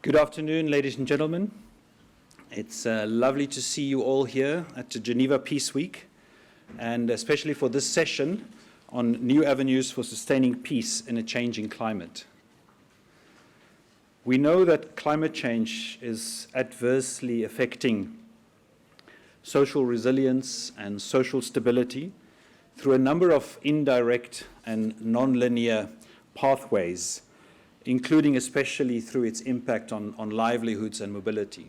Good afternoon, ladies and gentlemen. It's lovely to see you all here at the Geneva Peace Week, and especially for this session on new avenues for sustaining peace in a changing climate. We know that climate change is adversely affecting social resilience and social stability through a number of indirect and non-linear pathways, including especially through its impact on livelihoods and mobility.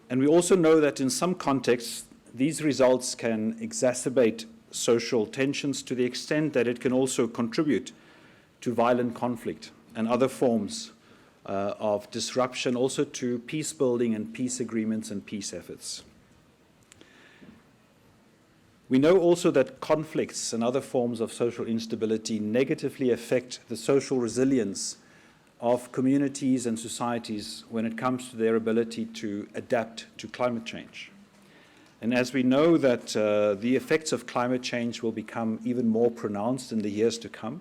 And we also know that in some contexts, these results can exacerbate social tensions to the extent that it can also contribute to violent conflict and other forms of disruption, also to peace building and peace agreements and peace efforts. We know also that conflicts and other forms of social instability negatively affect the social resilience of communities and societies when it comes to their ability to adapt to climate change. And as we know that the effects of climate change will become even more pronounced in the years to come,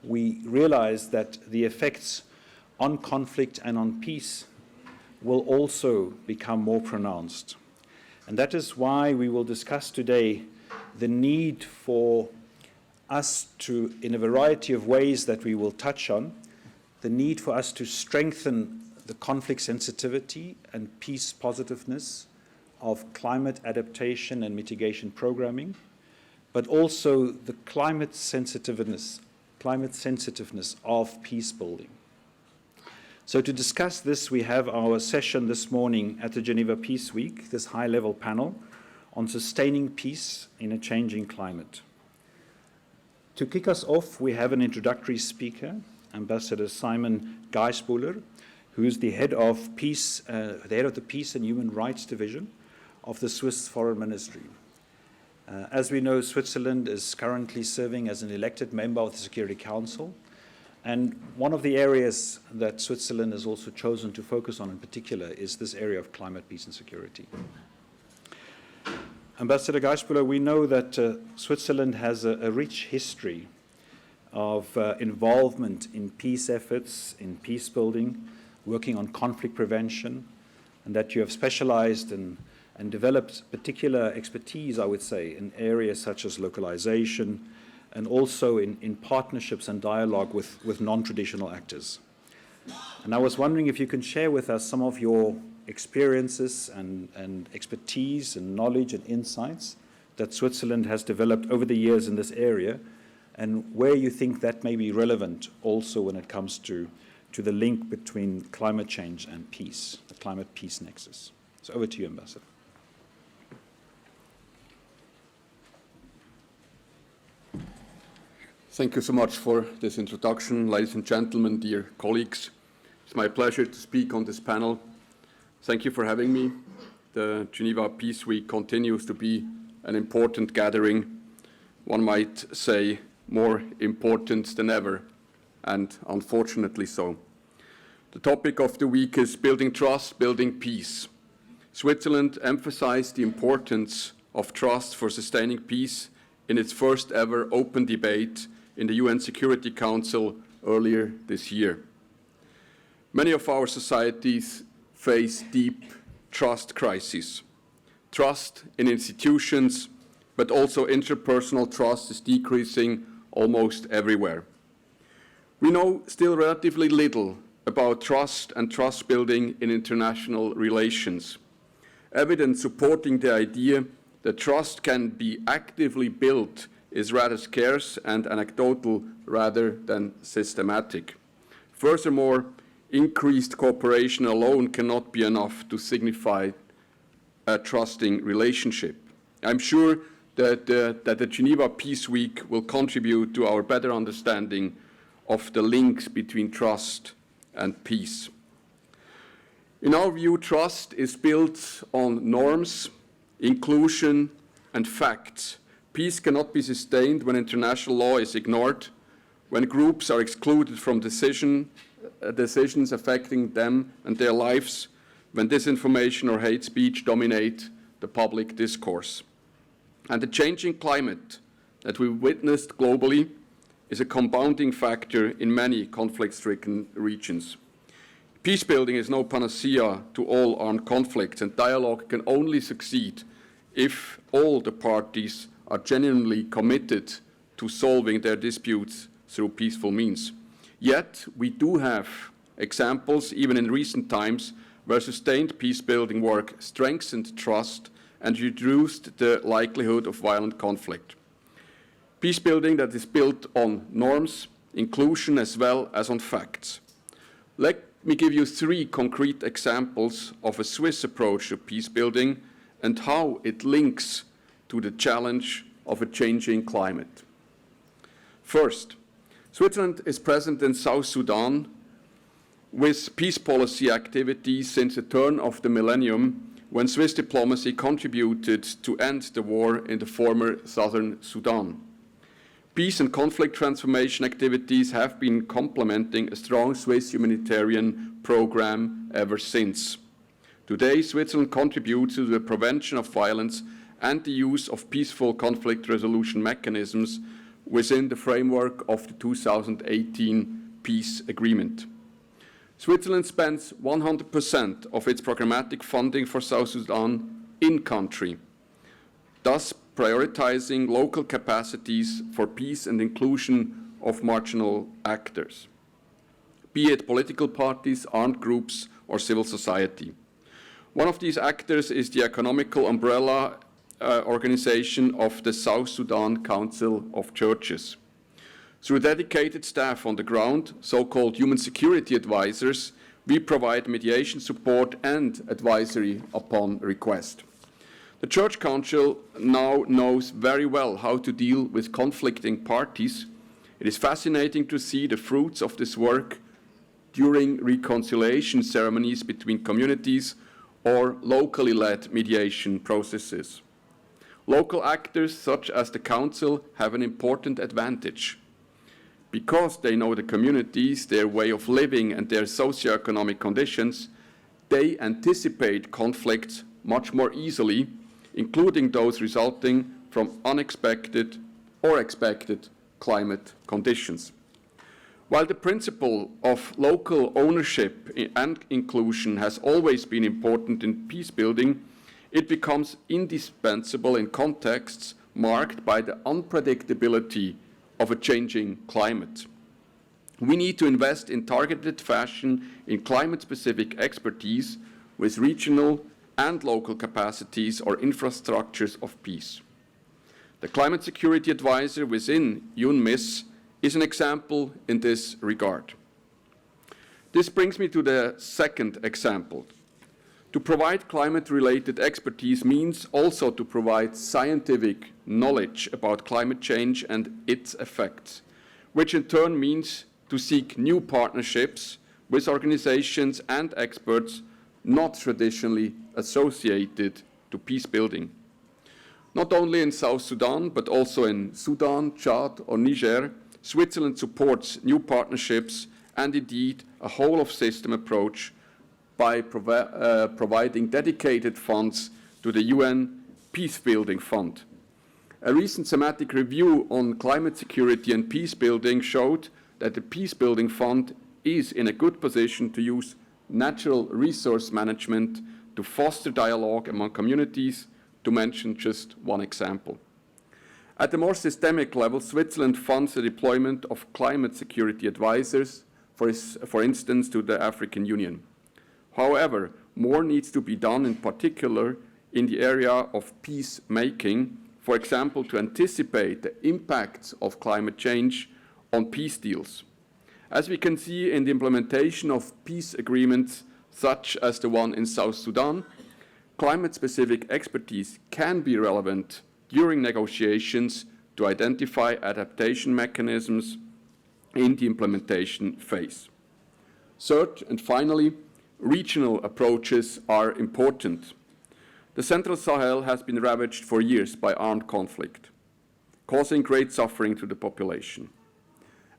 we realize that the effects on conflict and on peace will also become more pronounced. And that is why we will discuss today the need for us to, in a variety of ways that we will touch on, the need for us to strengthen the conflict sensitivity and peace positiveness of climate adaptation and mitigation programming, but also the climate sensitiveness of peace building. So to discuss this, we have our session this morning at the Geneva Peace Week, this high-level panel on sustaining peace in a changing climate. To kick us off, we have an introductory speaker, Ambassador Simon Geisbuller, who is the head of the Peace and Human Rights Division of the Swiss Foreign Ministry. As we know, Switzerland is currently serving as an elected member of the Security Council. And one of the areas that Switzerland has also chosen to focus on in particular is this area of climate, peace and security. Ambassador Geisbuller, we know that Switzerland has a rich history of involvement in peace efforts, in peace building, working on conflict prevention, and that you have specialized and developed particular expertise, I would say, in areas such as localization, and also in partnerships and dialogue with non-traditional actors. And I was wondering if you can share with us some of your experiences and expertise and knowledge and insights that Switzerland has developed over the years in this area, and where you think that may be relevant also when it comes to the link between climate change and peace, the climate-peace nexus. So over to you, Ambassador. Thank you so much for this introduction, ladies and gentlemen, dear colleagues. It's my pleasure to speak on this panel. Thank you for having me. The Geneva Peace Week continues to be an important gathering, one might say more important than ever, and unfortunately so. The topic of the week is building trust, building peace. Switzerland emphasized the importance of trust for sustaining peace in its first ever open debate in the UN Security Council earlier this year. Many of our societies face deep trust crises. Trust in institutions, but also interpersonal trust is decreasing almost everywhere. We know still relatively little about trust and trust building in international relations. Evidence supporting the idea that trust can be actively built is rather scarce and anecdotal rather than systematic. Furthermore, increased cooperation alone cannot be enough to signify a trusting relationship. I'm sure that the Geneva Peace Week will contribute to our better understanding of the links between trust and peace. In our view, trust is built on norms, inclusion, and facts. Peace cannot be sustained when international law is ignored, when groups are excluded from decisions affecting them and their lives, when disinformation or hate speech dominate the public discourse. And the changing climate that we witnessed globally is a compounding factor in many conflict-stricken regions. Peacebuilding is no panacea to all armed conflicts, and dialogue can only succeed if all the parties are genuinely committed to solving their disputes through peaceful means. Yet, we do have examples, even in recent times, where sustained peacebuilding work strengthened trust and reduced the likelihood of violent conflict. Peacebuilding that is built on norms, inclusion, as well as on facts. Let me give you 3 concrete examples of a Swiss approach to peacebuilding and how it links to the challenge of a changing climate. First, Switzerland is present in South Sudan with peace policy activities since the turn of the millennium, when Swiss diplomacy contributed to end the war in the former southern Sudan. Peace and conflict transformation activities have been complementing a strong Swiss humanitarian program ever since. Today, Switzerland contributes to the prevention of violence and the use of peaceful conflict resolution mechanisms within the framework of the 2018 peace agreement. Switzerland spends 100% of its programmatic funding for South Sudan in-country, thus prioritizing local capacities for peace and inclusion of marginal actors, be it political parties, armed groups, or civil society. One of these actors is the economical umbrella organization of the South Sudan Council of Churches. Through dedicated staff on the ground, so-called human security advisors, we provide mediation support and advisory upon request. The Church Council now knows very well how to deal with conflicting parties. It is fascinating to see the fruits of this work during reconciliation ceremonies between communities or locally led mediation processes. Local actors such as the Council have an important advantage. Because they know the communities, their way of living, and their socioeconomic conditions, they anticipate conflicts much more easily, including those resulting from unexpected or expected climate conditions. While the principle of local ownership and inclusion has always been important in peacebuilding, it becomes indispensable in contexts marked by the unpredictability of a changing climate. We need to invest in targeted fashion in climate-specific expertise with regional and local capacities or infrastructures of peace. The Climate Security Advisor within UNMISS is an example in this regard. This brings me to the second example. To provide climate-related expertise means also to provide scientific knowledge about climate change and its effects, which in turn means to seek new partnerships with organizations and experts not traditionally associated to peacebuilding. Not only in South Sudan, but also in Sudan, Chad, or Niger, Switzerland supports new partnerships and indeed a whole-of-system approach by providing dedicated funds to the UN Peacebuilding Fund. A recent thematic review on climate security and peacebuilding showed that the Peacebuilding Fund is in a good position to use natural resource management to foster dialogue among communities, to mention just one example. At a more systemic level, Switzerland funds the deployment of climate security advisors, for instance, to the African Union. However, more needs to be done, in particular in the area of peacemaking, for example, to anticipate the impacts of climate change on peace deals. As we can see in the implementation of peace agreements such as the one in South Sudan, climate-specific expertise can be relevant during negotiations to identify adaptation mechanisms in the implementation phase. Third, and finally, regional approaches are important. The Central Sahel has been ravaged for years by armed conflict, causing great suffering to the population.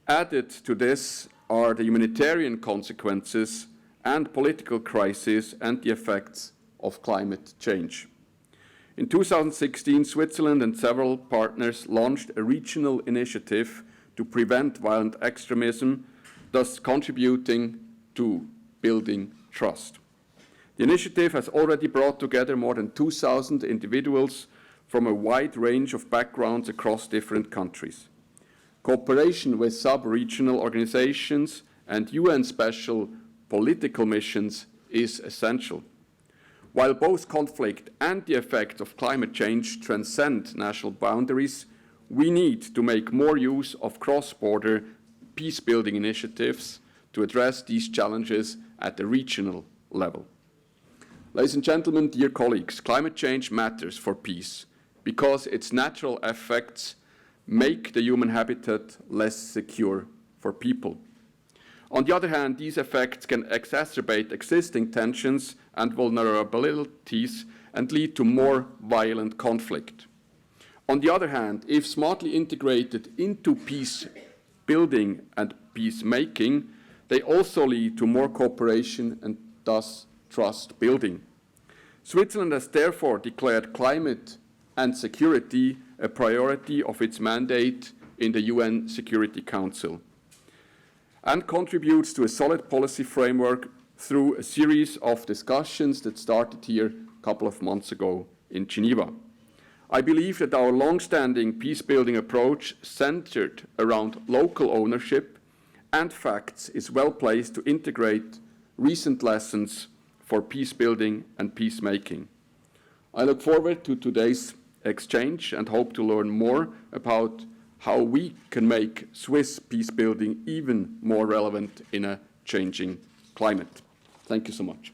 Added to this are the humanitarian consequences and political crises and the effects of climate change. In 2016, Switzerland and several partners launched a regional initiative to prevent violent extremism, thus contributing to building trust. The initiative has already brought together more than 2,000 individuals from a wide range of backgrounds across different countries. Cooperation with sub-regional organizations and UN special political missions is essential. While both conflict and the effects of climate change transcend national boundaries, we need to make more use of cross-border peace-building initiatives to address these challenges at the regional level. Ladies and gentlemen, dear colleagues, climate change matters for peace because its natural effects make the human habitat less secure for people. On the other hand, these effects can exacerbate existing tensions and vulnerabilities and lead to more violent conflict. On the other hand, if smartly integrated into peace building and peacemaking, they also lead to more cooperation and thus trust building. Switzerland has therefore declared climate and security a priority of its mandate in the UN Security Council and contributes to a solid policy framework through a series of discussions that started here a couple of months ago in Geneva. I believe that our long-standing peace-building approach centered around local ownership and facts is well placed to integrate recent lessons for peace-building and peacemaking. I look forward to today's exchange and hope to learn more about how we can make Swiss peace-building even more relevant in a changing climate. Thank you so much.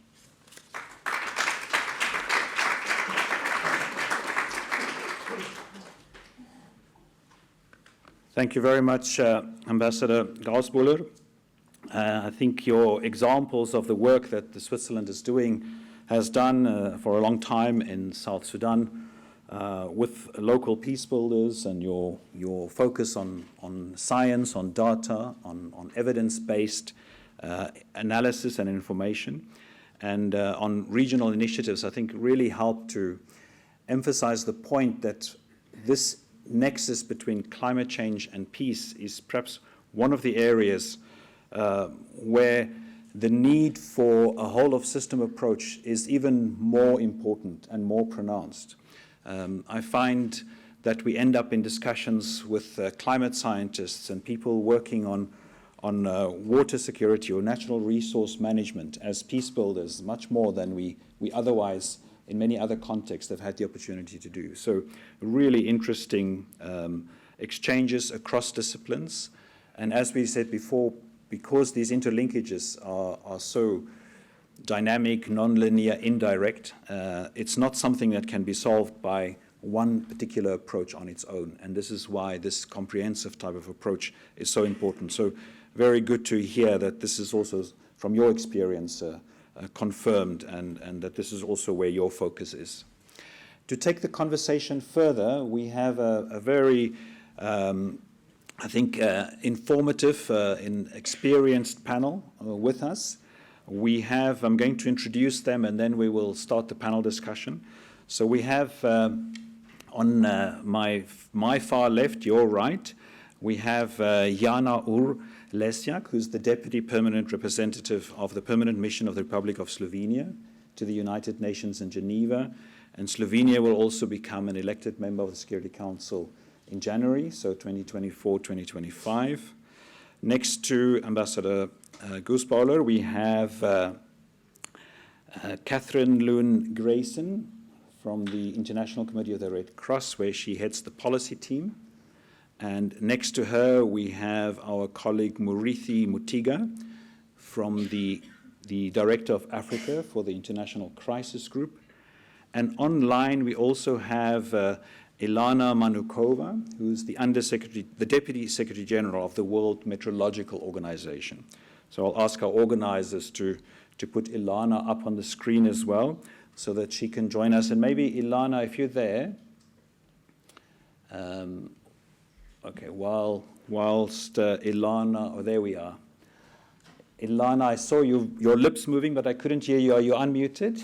Thank you very much, Ambassador Gausbuller. I think your examples of the work that the Switzerland has done for a long time in South Sudan with local peace builders and your focus on science, on data, on evidence-based analysis and information, and on regional initiatives, I think really help to emphasize the point that this nexus between climate change and peace is perhaps one of the areas where the need for a whole-of-system approach is even more important and more pronounced. I find that we end up in discussions with climate scientists and people working on water security or natural resource management as peace builders much more than we otherwise, in many other contexts, have had the opportunity to do. So really interesting exchanges across disciplines. And as we said before, because these interlinkages are so dynamic, non-linear, indirect, it's not something that can be solved by one particular approach on its own. And this is why this comprehensive type of approach is so important. So very good to hear that this is also, from your experience, confirmed and that this is also where your focus is. To take the conversation further, we have a very, I think, informative and experienced panel with us. We have, I'm going to introduce them and then we will start the panel discussion. So we have on my far left, your right, we have Jana Lesjak, who's the Deputy Permanent Representative of the Permanent Mission of the Republic of Slovenia to the United Nations in Geneva. And Slovenia will also become an elected member of the Security Council in January, so 2024-2025. Next to Ambassador Gausbuller, we have Catherine Loon Grayson from the International Committee of the Red Cross, where she heads the policy team. And next to her, we have our colleague Murithi Mutiga from the Director of Africa for the International Crisis Group. And online, we also have Ilana Manukova, who's the Deputy Secretary General of the World Meteorological Organization. So I'll ask our organizers to put Ilana up on the screen as well, so that she can join us. And maybe, Ilana, if you're there, okay, whilst Ilana, oh, there we are. Ilana, I saw your lips moving, but I couldn't hear you. Are you unmuted?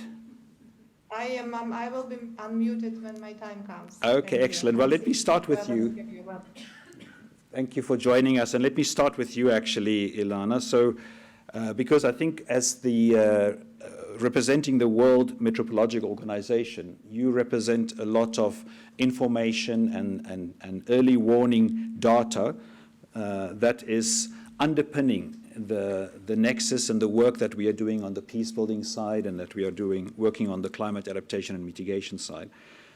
I am. I will be unmuted when my time comes. Okay, excellent. Well, let me start with you. Thank you for joining us. And let me start with you, actually, Ilana. So because I think as the representing the World Meteorological Organization, you represent a lot of information and early warning data that is underpinning the nexus and the work that we are doing on the peacebuilding side and that we are working on the climate adaptation and mitigation side.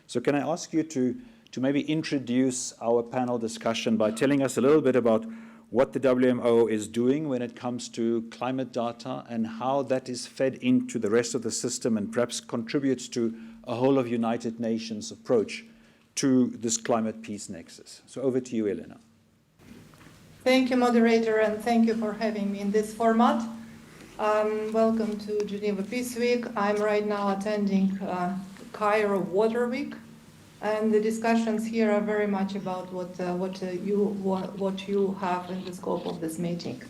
So can I ask you to maybe introduce our panel discussion by telling us a little bit about what the WMO is doing when it comes to climate data and how that is fed into the rest of the system and perhaps contributes to a whole of United Nations approach to this climate peace nexus. So over to you, Elena. Thank you, moderator, and thank you for having me in this format. Welcome to Geneva Peace Week. I'm right now attending Cairo Water Week, and the discussions here are very much about what you have in the scope of this meeting.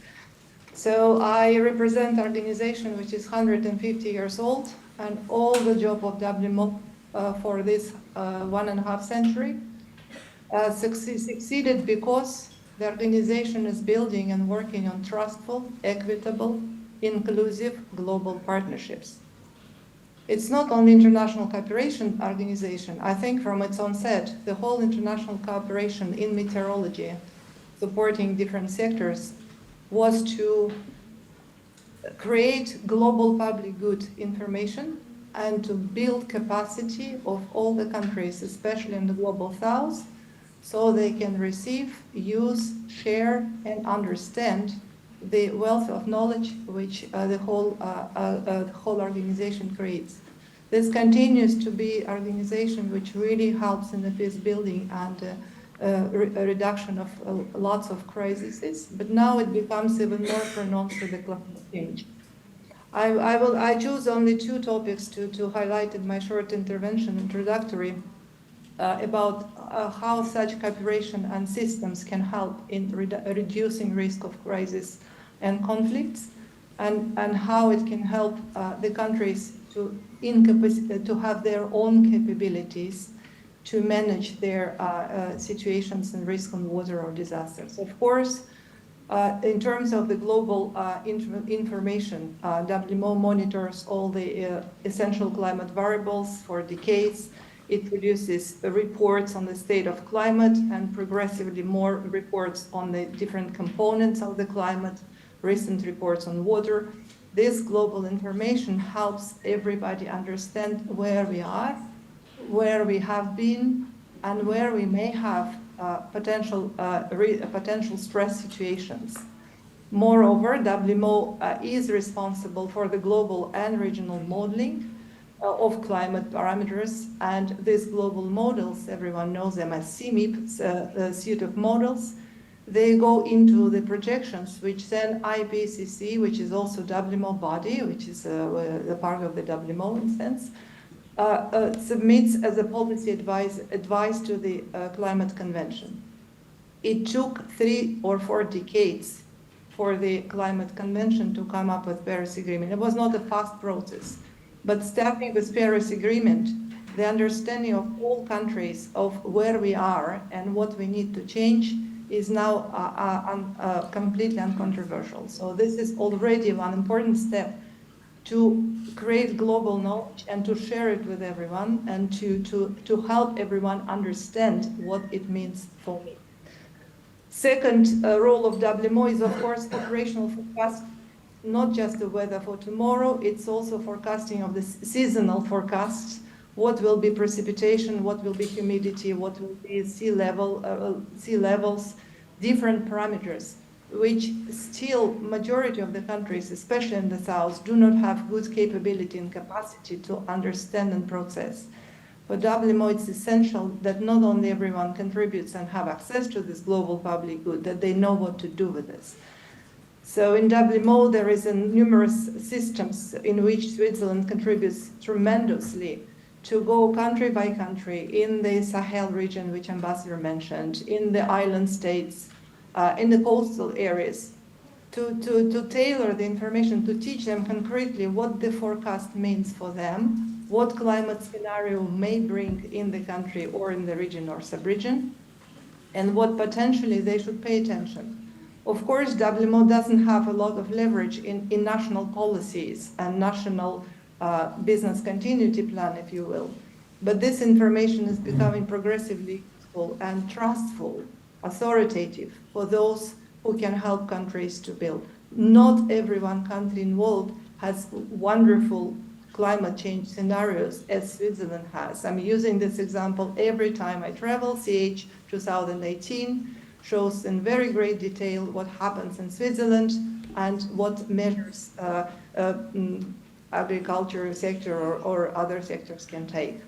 So I represent an organization which is 150 years old, and all the job of WMO for this 1.5 century succeeded because the organization is building and working on trustful, equitable, inclusive global partnerships. It's not only international cooperation organization. I think from its onset, the whole international cooperation in meteorology, supporting different sectors, was to create global public good information and to build capacity of all the countries, especially in the global south, so they can receive, use, share, and understand the wealth of knowledge which the whole organization creates. This continues to be an organization which really helps in the peace building and a reduction of lots of crises, but now it becomes even more pronounced with the climate change. I choose only 2 topics to highlight in my short intervention, introductory, about how such cooperation and systems can help in reducing risk of crisis and conflicts, and how it can help the countries to have their own capabilities to manage their situations and risk on water or disasters. Of course, in terms of the global information, WMO monitors all the essential climate variables for decades. It produces reports on the state of climate and progressively more reports on the different components of the climate, recent reports on water. This global information helps everybody understand where we are, where we have been, and where we may have potential stress situations. Moreover, WMO is responsible for the global and regional modeling of climate parameters, and these global models, everyone knows them as CMIP, a suite of models. They go into the projections, which then IPCC, which is also WMO body, which is the part of the WMO in a sense, submits as a policy advice to the Climate Convention. It took 3 or 4 decades for the Climate Convention to come up with Paris Agreement. It was not a fast process, but starting with Paris Agreement, the understanding of all countries of where we are and what we need to change is now completely uncontroversial. So this is already one important step to create global knowledge and to share it with everyone and to help everyone understand what it means for me. Second role of WMO is, of course, operational forecast, not just the weather for tomorrow, it's also forecasting of the seasonal forecasts, what will be precipitation, what will be humidity, what will be sea levels, different parameters, which still majority of the countries, especially in the south, do not have good capability and capacity to understand and process. For WMO, it's essential that not only everyone contributes and have access to this global public good, that they know what to do with this. So in WMO, there is numerous systems in which Switzerland contributes tremendously to go country by country in the Sahel region, which Ambassador mentioned, in the island states, in the coastal areas, to tailor the information, to teach them concretely what the forecast means for them, what climate scenario may bring in the country or in the region or sub-region, and what potentially they should pay attention. Of course, WMO doesn't have a lot of leverage in national policies and national business continuity plan, if you will. But this information is becoming progressively useful and trustful, authoritative for those who can help countries to build. Not every one country involved has wonderful climate change scenarios as Switzerland has. I'm using this example every time I travel. CH 2018 shows in very great detail what happens in Switzerland and what measures agriculture sector or other sectors can take.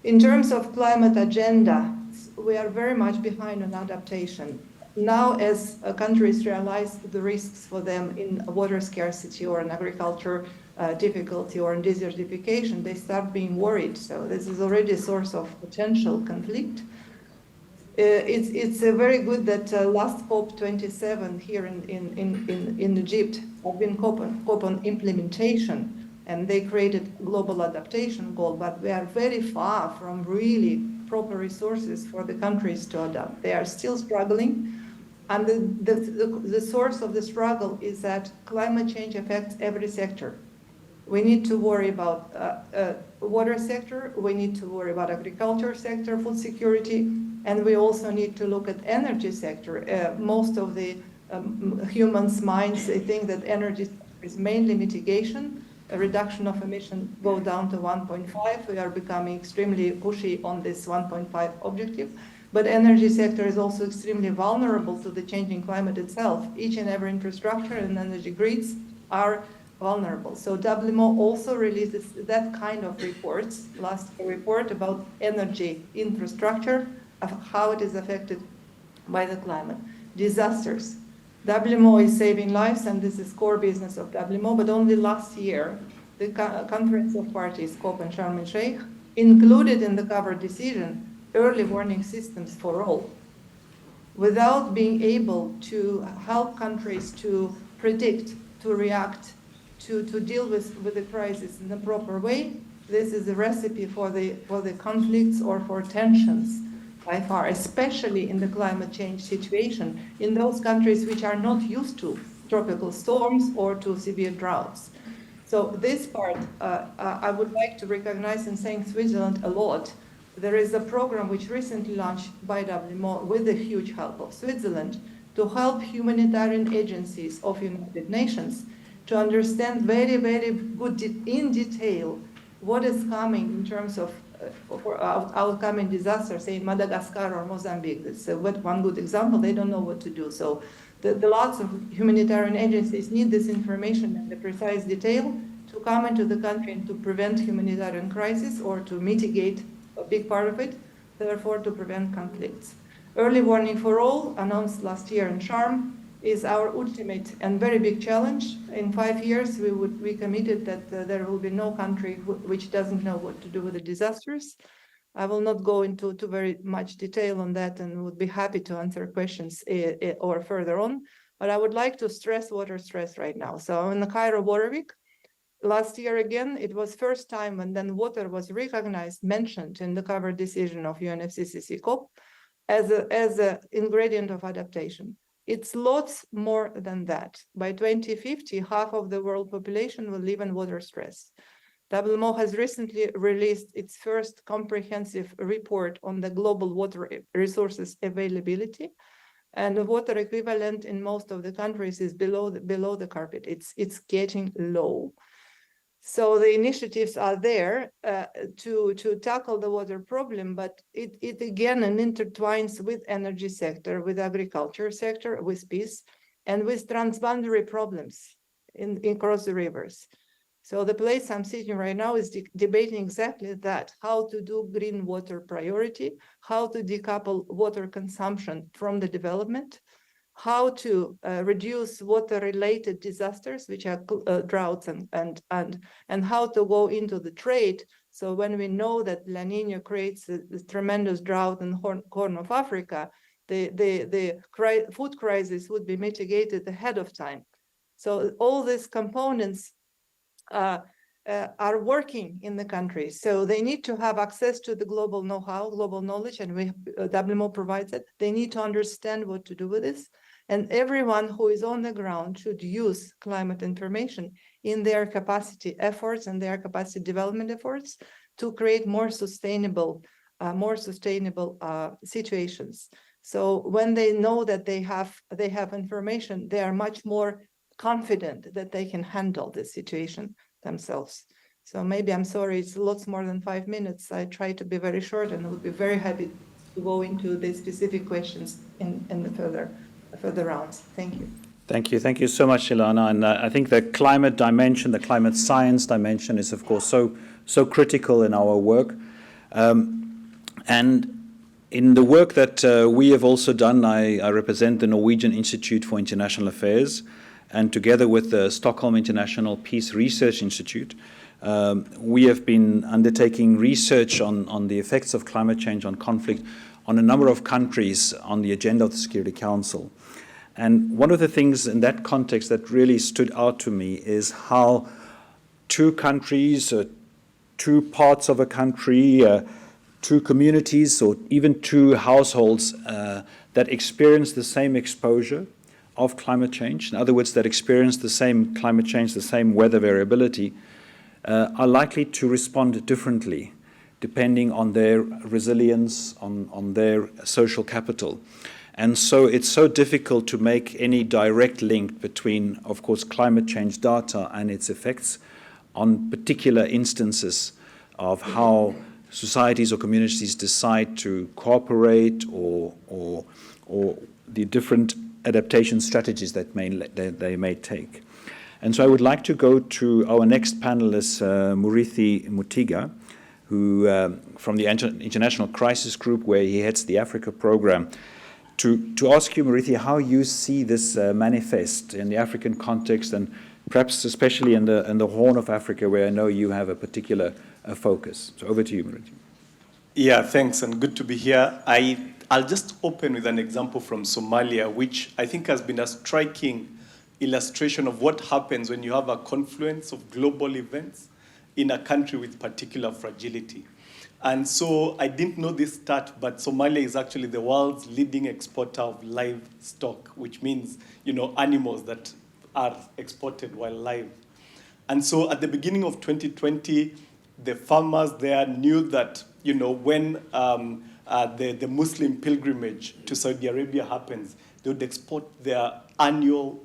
In terms of climate agenda, we are very much behind on adaptation. Now, as countries realize the risks for them in water scarcity or in agriculture difficulty or in desertification, they start being worried. So this is already a source of potential conflict. It's very good that last COP27 here in Egypt have been COP on implementation, and they created global adaptation goal, but we are very far from really proper resources for the countries to adapt. They are still struggling, and the source of the struggle is that climate change affects every sector. We need to worry about water sector, we need to worry about agriculture sector, food security, and we also need to look at energy sector. Most of the humans' minds, they think that energy is mainly mitigation, a reduction of emission go down to 1.5. We are becoming extremely pushy on this 1.5 objective. But energy sector is also extremely vulnerable to the changing climate itself. Each and every infrastructure and energy grids are vulnerable. So WMO also releases that kind of reports, last report about energy infrastructure, of how it is affected by the climate. Disasters. WMO is saving lives, and this is core business of WMO, but only last year, the Conference of Parties, COP and Sharm el-Sheikh, included in the covered decision early warning systems for all. Without being able to help countries to predict, to react, to deal with the crisis in the proper way, this is a recipe for the conflicts or for tensions by far, especially in the climate change situation, in those countries which are not used to tropical storms or to severe droughts. So this part, I would like to recognize and thank Switzerland a lot. There is a program which recently launched by WMO with the huge help of Switzerland to help humanitarian agencies of United Nations to understand very, very good in detail what is coming in terms of outcoming disasters, say in Madagascar or Mozambique. It's one good example. They don't know what to do. So the lots of humanitarian agencies need this information and the precise detail to come into the country and to prevent humanitarian crisis or to mitigate a big part of it, therefore to prevent conflicts. Early warning for all, announced last year in Sharm, is our ultimate and very big challenge. In 5 years, we committed that there will be no country which doesn't know what to do with the disasters. I will not go into too very much detail on that and would be happy to answer questions or further on. But I would like to stress water stress right now. So in the Cairo Water Week, last year again, it was first time when then water was recognized, mentioned in the covered decision of UNFCCC COP as an ingredient of adaptation. It's lots more than that. By 2050, half of the world population will live in water stress. WMO has recently released its first comprehensive report on the global water resources availability, and the water equivalent in most of the countries is below the carpet. It's getting low. So the initiatives are there to tackle the water problem, but it again intertwines with energy sector, with agriculture sector, with peace, and with transboundary problems across the rivers. So the place I'm sitting right now is debating exactly that, how to do green water priority, how to decouple water consumption from the development, how to reduce water-related disasters, which are droughts, and how to go into the trade. So when we know that La Nina creates this tremendous drought in the Horn of Africa, the food crisis would be mitigated ahead of time. So all these components are working in the country. So they need to have access to the global know-how, global knowledge, and WMO provides it. They need to understand what to do with this. And everyone who is on the ground should use climate information in their capacity efforts and their capacity development efforts to create more sustainable situations. So when they know that they have information, they are much more confident that they can handle the situation themselves. So maybe, I'm sorry, it's lots more than 5 minutes. I try to be very short, and would be very happy to go into the specific questions in the further rounds. Thank you. Thank you so much, Ilana. And I think the climate dimension, the climate science dimension, is of course so critical in our work. And in the work that we have also done, I represent the Norwegian Institute for International Affairs, and together with the Stockholm International Peace Research Institute, we have been undertaking research on the effects of climate change on conflict on a number of countries on the agenda of the Security Council. And one of the things in that context that really stood out to me is how two countries, two parts of a country, two communities, or even two households that experience the same exposure of climate change, in other words, that experience the same climate change, the same weather variability, are likely to respond differently depending on their resilience, on their social capital. And so it's so difficult to make any direct link between, of course, climate change data and its effects on particular instances of how societies or communities decide to cooperate or the different adaptation strategies that they may take. And so I would like to go to our next panelist, Murithi Mutiga, who from the International Crisis Group, where he heads the Africa program, to ask you, Murithi, how you see this manifest in the African context, and perhaps especially in the Horn of Africa, where I know you have a particular focus. So over to you, Murithi. Yeah, thanks, and good to be here. I'll just open with an example from Somalia, which I think has been a striking illustration of what happens when you have a confluence of global events in a country with particular fragility. And so I didn't know this stat, but Somalia is actually the world's leading exporter of livestock, which means, animals that are exported while live. And so at the beginning of 2020, the farmers there knew that, when the Muslim pilgrimage to Saudi Arabia happens, they would export their annual,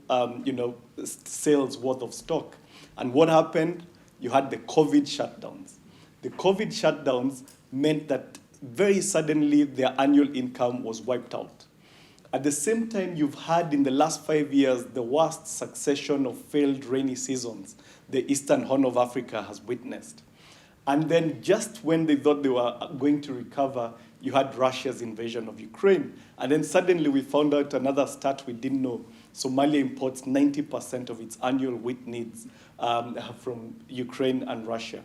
sales worth of stock. And what happened? You had the COVID shutdowns. The COVID shutdowns meant that very suddenly their annual income was wiped out. At the same time, you've had in the last 5 years the worst succession of failed rainy seasons the Eastern Horn of Africa has witnessed. And then just when they thought they were going to recover, you had Russia's invasion of Ukraine. And then suddenly we found out another stat we didn't know. Somalia imports 90% of its annual wheat needs from Ukraine and Russia.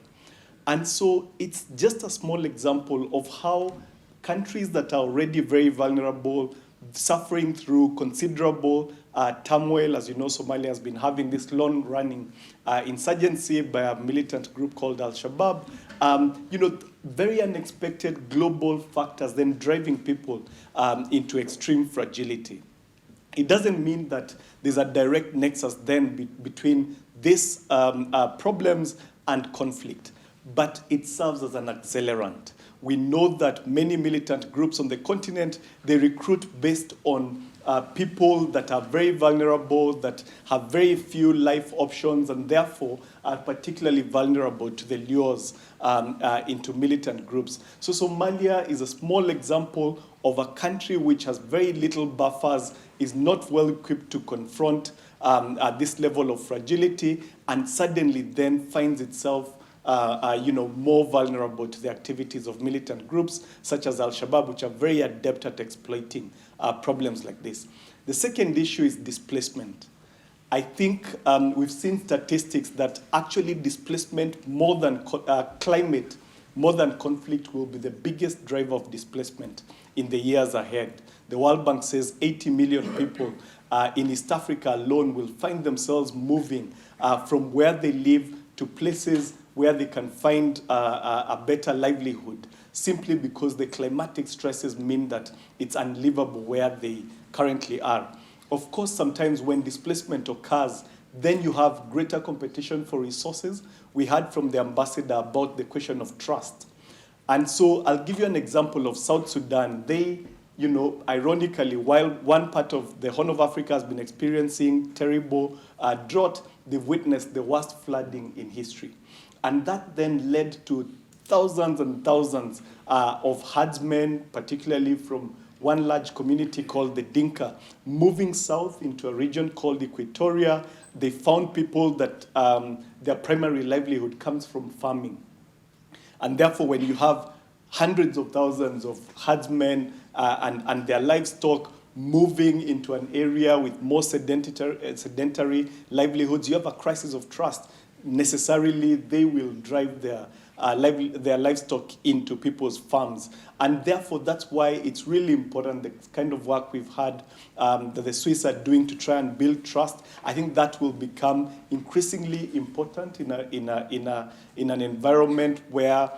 And so it's just a small example of how countries that are already very vulnerable, suffering through considerable turmoil. As you know, Somalia has been having this long-running insurgency by a militant group called Al-Shabaab. Very unexpected global factors then driving people into extreme fragility. It doesn't mean that there's a direct nexus then between these problems and conflict, but it serves as an accelerant. We know that many militant groups on the continent, they recruit based on people that are very vulnerable, that have very few life options, and therefore are particularly vulnerable to the lures into militant groups. So Somalia is a small example of a country which has very little buffers, is not well equipped to confront this level of fragility, and suddenly then finds itself more vulnerable to the activities of militant groups such as Al-Shabaab, which are very adept at exploiting problems like this. The second issue is displacement. I think we've seen statistics that actually displacement more than climate, more than conflict, will be the biggest driver of displacement in the years ahead. The World Bank says 80 million people in East Africa alone will find themselves moving from where they live to places where they can find a better livelihood, simply because the climatic stresses mean that it's unlivable where they currently are. Of course, sometimes when displacement occurs, then you have greater competition for resources. We heard from the ambassador about the question of trust. And so I'll give you an example of South Sudan. They, ironically, while one part of the Horn of Africa has been experiencing terrible drought, they've witnessed the worst flooding in history. And that then led to thousands and thousands of herdsmen, particularly from one large community called the Dinka, moving south into a region called Equatoria. They found people that their primary livelihood comes from farming. And therefore, when you have hundreds of thousands of herdsmen and their livestock moving into an area with more sedentary livelihoods, you have a crisis of trust. Necessarily, they will drive their livestock into people's farms. And therefore, that's why it's really important, the kind of work we've had that the Swiss are doing to try and build trust. I think that will become increasingly important in an environment where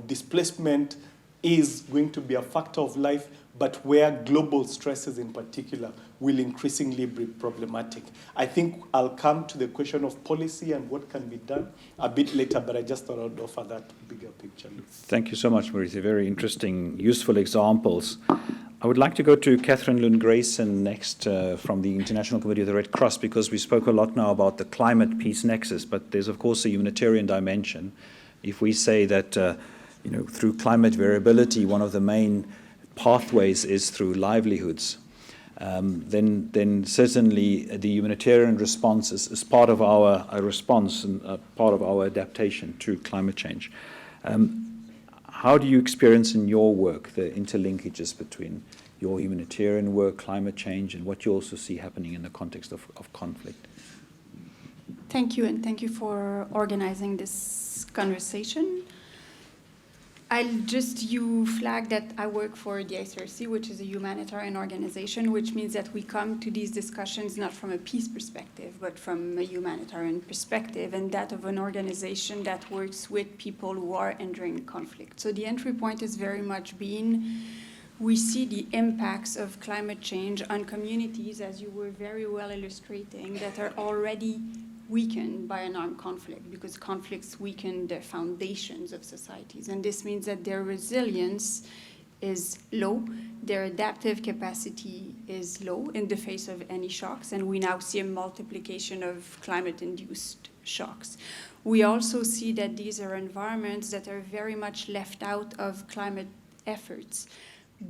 displacement is going to be a factor of life, but where global stresses in particular will increasingly be problematic. I think I'll come to the question of policy and what can be done a bit later, but I just thought I'd offer that bigger picture. Thank you so much, Maurice. Very interesting, useful examples. I would like to go to Catherine Lund-Grayson next from the International Committee of the Red Cross, because we spoke a lot now about the climate peace nexus, but there's, of course, a humanitarian dimension. If we say that through climate variability, one of the main pathways is through livelihoods, then certainly the humanitarian response is part of our response and part of our adaptation to climate change. How do you experience in your work the interlinkages between your humanitarian work, climate change, and what you also see happening in the context of conflict? Thank you, and thank you for organizing this conversation. You flagged that I work for the ICRC, which is a humanitarian organization, which means that we come to these discussions not from a peace perspective, but from a humanitarian perspective, and that of an organization that works with people who are entering conflict. So the entry point is very much we see the impacts of climate change on communities, as you were very well illustrating, that are already weakened by an armed conflict, because conflicts weaken the foundations of societies. And this means that their resilience is low, their adaptive capacity is low in the face of any shocks, and we now see a multiplication of climate-induced shocks. We also see that these are environments that are very much left out of climate efforts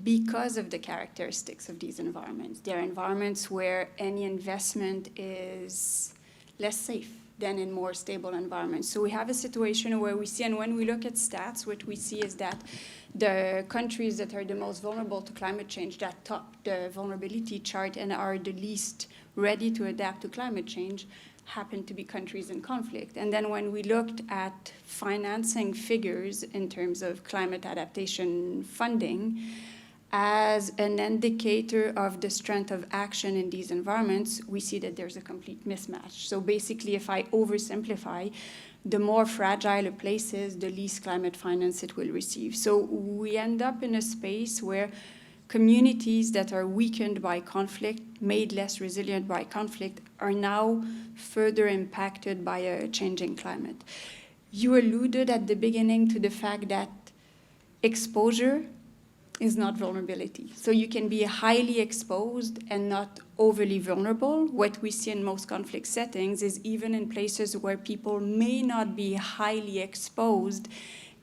because of the characteristics of these environments. They're environments where any investment is less safe than in more stable environments. So we have a situation where we see, and when we look at stats, what we see is that the countries that are the most vulnerable to climate change, that top the vulnerability chart and are the least ready to adapt to climate change, happen to be countries in conflict. And then when we looked at financing figures in terms of climate adaptation funding, as an indicator of the strength of action in these environments, we see that there's a complete mismatch. So basically, if I oversimplify, the more fragile a place is, the least climate finance it will receive. So we end up in a space where communities that are weakened by conflict, made less resilient by conflict, are now further impacted by a changing climate. You alluded at the beginning to the fact that exposure is not vulnerability. So you can be highly exposed and not overly vulnerable. What we see in most conflict settings is even in places where people may not be highly exposed,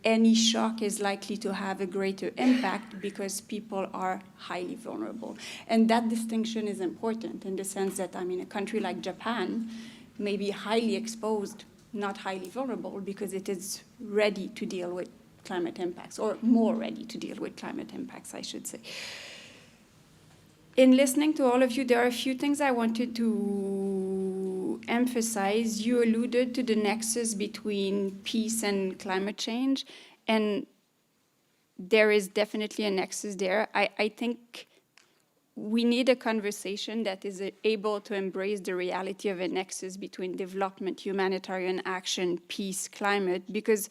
any shock is likely to have a greater impact because people are highly vulnerable. And that distinction is important in the sense that, a country like Japan may be highly exposed, not highly vulnerable, because it is ready to deal with climate impacts, or more ready to deal with climate impacts, I should say. In listening to all of you, there are a few things I wanted to emphasize. You alluded to the nexus between peace and climate change, and there is definitely a nexus there. I think we need a conversation that is able to embrace the reality of a nexus between development, humanitarian action, peace, climate, because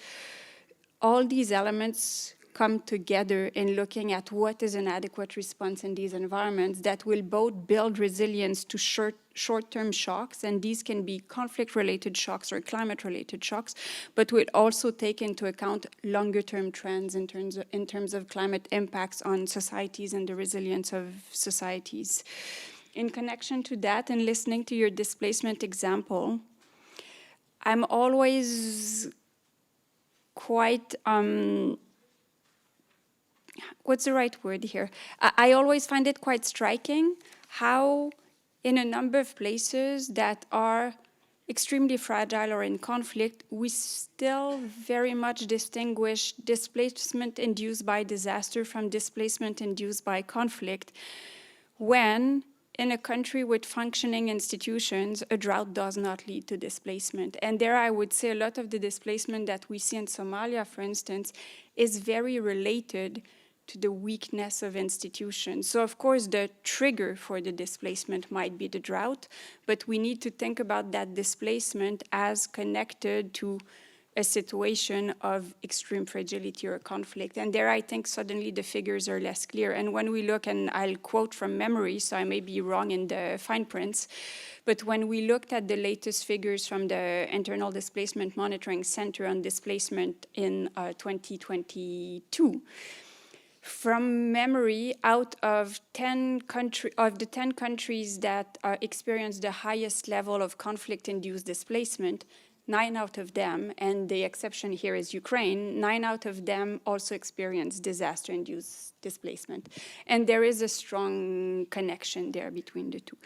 all these elements come together in looking at what is an adequate response in these environments that will both build resilience to short-term shocks, and these can be conflict-related shocks or climate-related shocks, but will also take into account longer-term trends in terms of climate impacts on societies and the resilience of societies. In connection to that, and listening to your displacement example, I'm always quite, what's the right word here? I always find it quite striking how in a number of places that are extremely fragile or in conflict, we still very much distinguish displacement induced by disaster from displacement induced by conflict, when in a country with functioning institutions, a drought does not lead to displacement. And there I would say a lot of the displacement that we see in Somalia, for instance, is very related to the weakness of institutions. So of course the trigger for the displacement might be the drought, but we need to think about that displacement as connected to a situation of extreme fragility or conflict. And there I think suddenly the figures are less clear. And when we look, and I'll quote from memory, so I may be wrong in the fine prints, but when we looked at the latest figures from the Internal Displacement Monitoring Center on displacement in 2022, from memory, out of the 10 countries that experienced the highest level of conflict-induced displacement, 9 out of them, and the exception here is Ukraine, 9 out of them also experienced disaster-induced displacement. And there is a strong connection there between the two.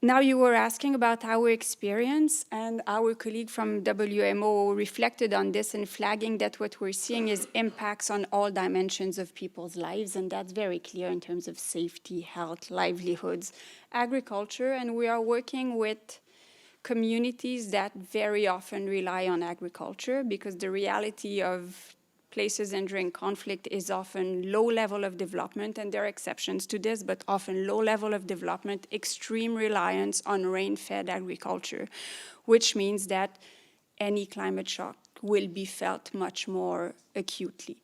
Now you were asking about our experience, and our colleague from WMO reflected on this in flagging that what we're seeing is impacts on all dimensions of people's lives, and that's very clear in terms of safety, health, livelihoods, agriculture, and we are working with communities that very often rely on agriculture because the reality of places entering conflict is often low level of development, and there are exceptions to this, but often low level of development, extreme reliance on rain-fed agriculture, which means that any climate shock will be felt much more acutely.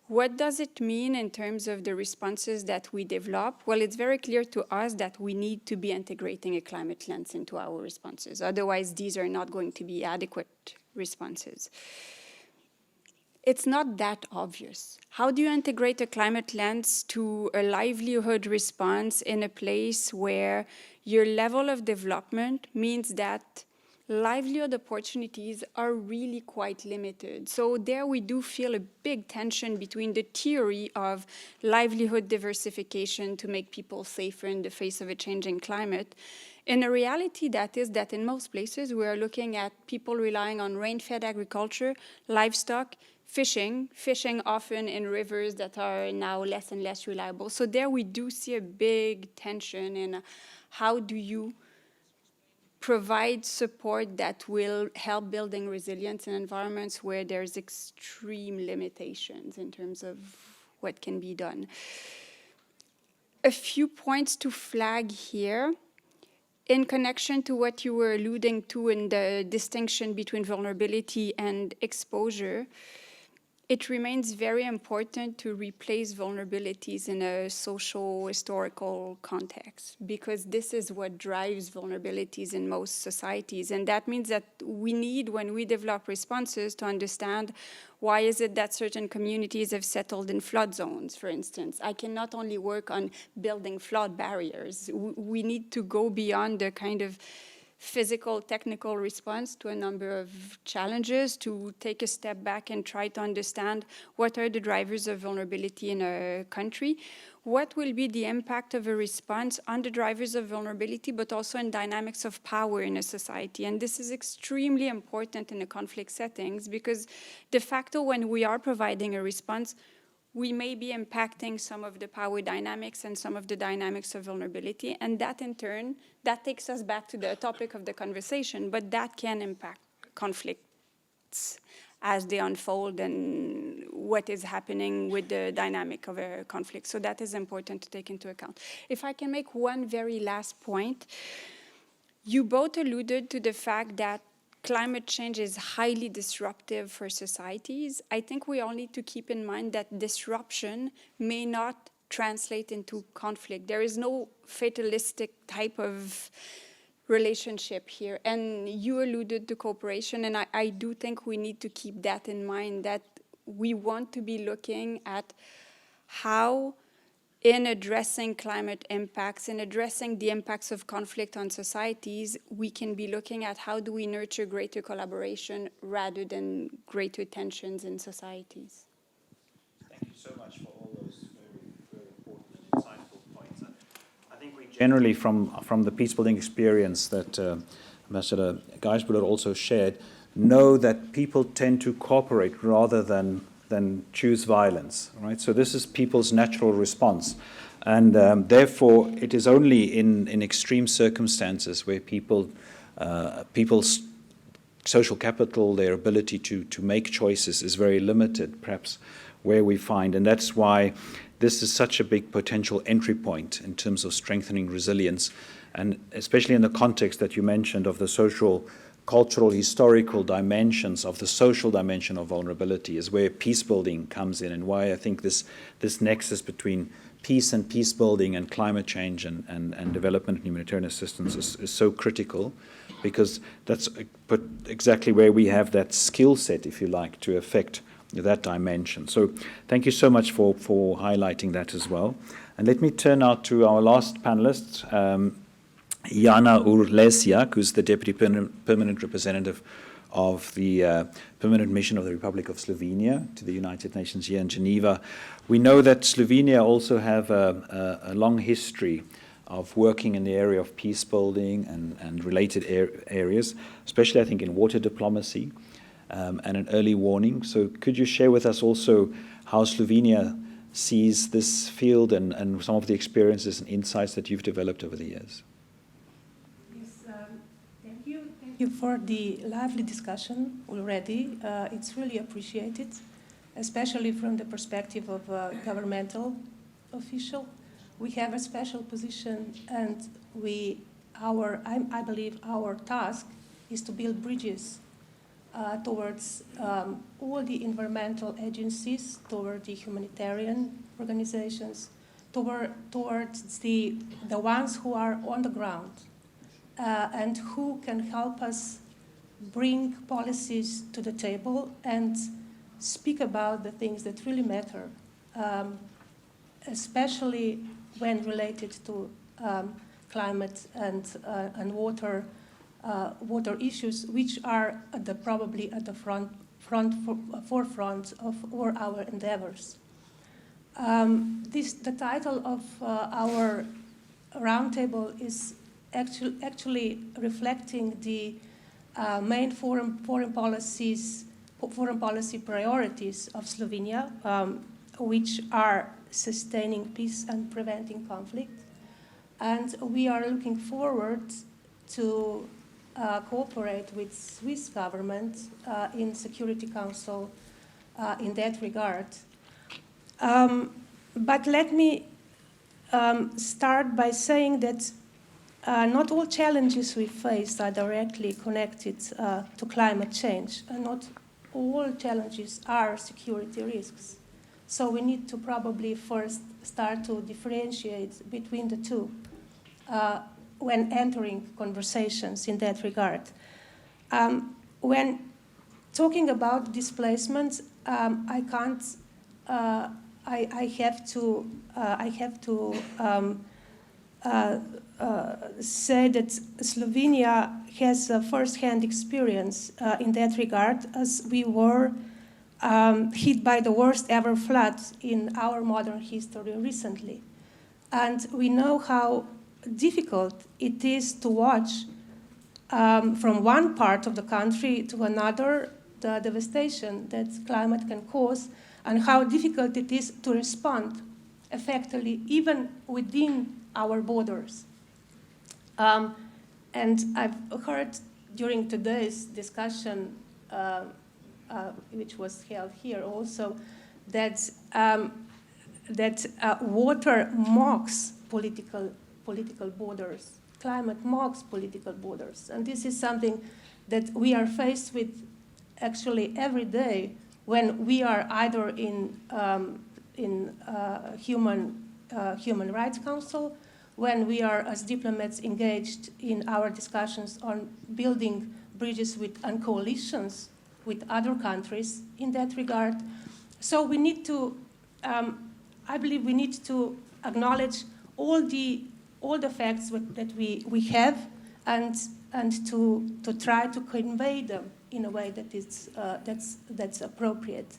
What does it mean in terms of the responses that we develop? Well, it's very clear to us that we need to be integrating a climate lens into our responses. Otherwise, these are not going to be adequate responses. It's not that obvious. How do you integrate a climate lens to a livelihood response in a place where your level of development means that livelihood opportunities are really quite limited? So there we do feel a big tension between the theory of livelihood diversification to make people safer in the face of a changing climate, and a reality that is that in most places we are looking at people relying on rain-fed agriculture, livestock, fishing often in rivers that are now less and less reliable. So there we do see a big tension in how do you provide support that will help building resilience in environments where there's extreme limitations in terms of what can be done. A few points to flag here. In connection to what you were alluding to in the distinction between vulnerability and exposure, it remains very important to replace vulnerabilities in a socio-historical context, because this is what drives vulnerabilities in most societies. And that means that we need, when we develop responses, to understand why is it that certain communities have settled in flood zones, for instance. I can not only work on building flood barriers, we need to go beyond the kind of physical, technical response to a number of challenges, to take a step back and try to understand what are the drivers of vulnerability in a country, what will be the impact of a response on the drivers of vulnerability, but also in dynamics of power in a society. And this is extremely important in the conflict settings, because de facto when we are providing a response, we may be impacting some of the power dynamics and some of the dynamics of vulnerability, and that in turn, that takes us back to the topic of the conversation, but that can impact conflicts as they unfold and what is happening with the dynamic of a conflict. So that is important to take into account. If I can make one very last point, you both alluded to the fact that climate change is highly disruptive for societies, I think we all need to keep in mind that disruption may not translate into conflict. There is no fatalistic type of relationship here. And you alluded to cooperation, and I do think we need to keep that in mind, that we want to be looking at how, in addressing climate impacts, in addressing the impacts of conflict on societies, we can be looking at how do we nurture greater collaboration rather than greater tensions in societies. Thank you so much for all those very, very important and insightful points. I think we generally, from the peacebuilding experience that Ambassador Gijsbroeder also shared, know that people tend to cooperate rather than choose violence, right? So this is people's natural response. And therefore, it is only in extreme circumstances where people's social capital, their ability to make choices is very limited, perhaps, where we find. And that's why this is such a big potential entry point in terms of strengthening resilience, and especially in the context that you mentioned of the social, cultural, historical dimensions of the social dimension of vulnerability is where peacebuilding comes in, and why I think this nexus between peace and peacebuilding and climate change and development and humanitarian assistance is so critical, because that's exactly where we have that skill set, if you like, to affect that dimension. So thank you so much for highlighting that as well. And let me turn now to our last panelist, Jana Urlesiak, who's the Deputy Permanent Representative of the Permanent Mission of the Republic of Slovenia to the United Nations here in Geneva. We know that Slovenia also have a long history of working in the area of peacebuilding and related areas, especially I think in water diplomacy and an early warning. So could you share with us also how Slovenia sees this field and some of the experiences and insights that you've developed over the years? Thank you for the lively discussion already. It's really appreciated, especially from the perspective of a governmental official. We have a special position, and I believe our task is to build bridges towards all the environmental agencies, toward the humanitarian organizations, towards the ones who are on the ground. And who can help us bring policies to the table and speak about the things that really matter, especially when related to climate and water issues, which are probably at the forefront of all our endeavors. The title of our roundtable is actually reflecting the main foreign policy priorities of Slovenia, which are sustaining peace and preventing conflict. And we are looking forward to cooperate with Swiss government in Security Council in that regard. But let me start by saying that not all challenges we face are directly connected to climate change, and not all challenges are security risks. So we need to probably first start to differentiate between the two when entering conversations in that regard. When talking about displacement, I have to say that Slovenia has a first-hand experience in that regard, as we were hit by the worst ever floods in our modern history recently. And we know how difficult it is to watch from one part of the country to another the devastation that climate can cause, and how difficult it is to respond effectively even within our borders. And I've heard during today's discussion, which was held here also, that water mocks political borders, climate mocks political borders, and this is something that we are faced with actually every day when we are either in Human Rights Council, when we are as diplomats engaged in our discussions on building bridges and coalitions with other countries in that regard. So we need to, I believe we need to acknowledge all the facts that we have and to try to convey them in a way that is that's appropriate.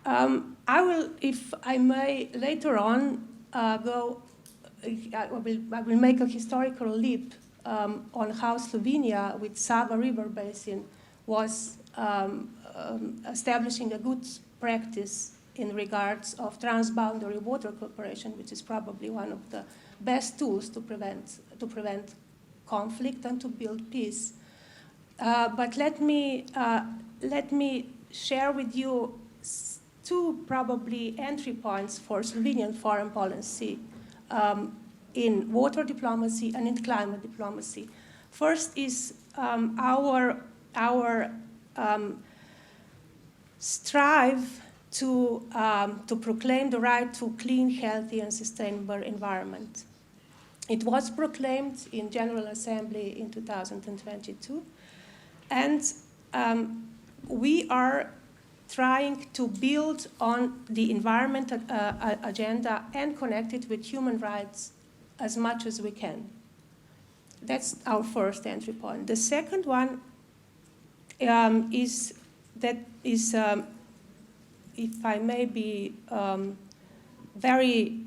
I will, if I may, later on I will make a historical leap on how Slovenia, with Sava River Basin, was establishing a good practice in regards of transboundary water cooperation, which is probably one of the best tools to prevent conflict and to build peace. But let me share with you two probably entry points for Slovenian foreign policy in water diplomacy and in climate diplomacy. First is our strive to proclaim the right to clean, healthy, and sustainable environment. It was proclaimed in General Assembly in 2022, and we are trying to build on the environment agenda and connect it with human rights as much as we can. That's our first entry point. The second one is, if I may be very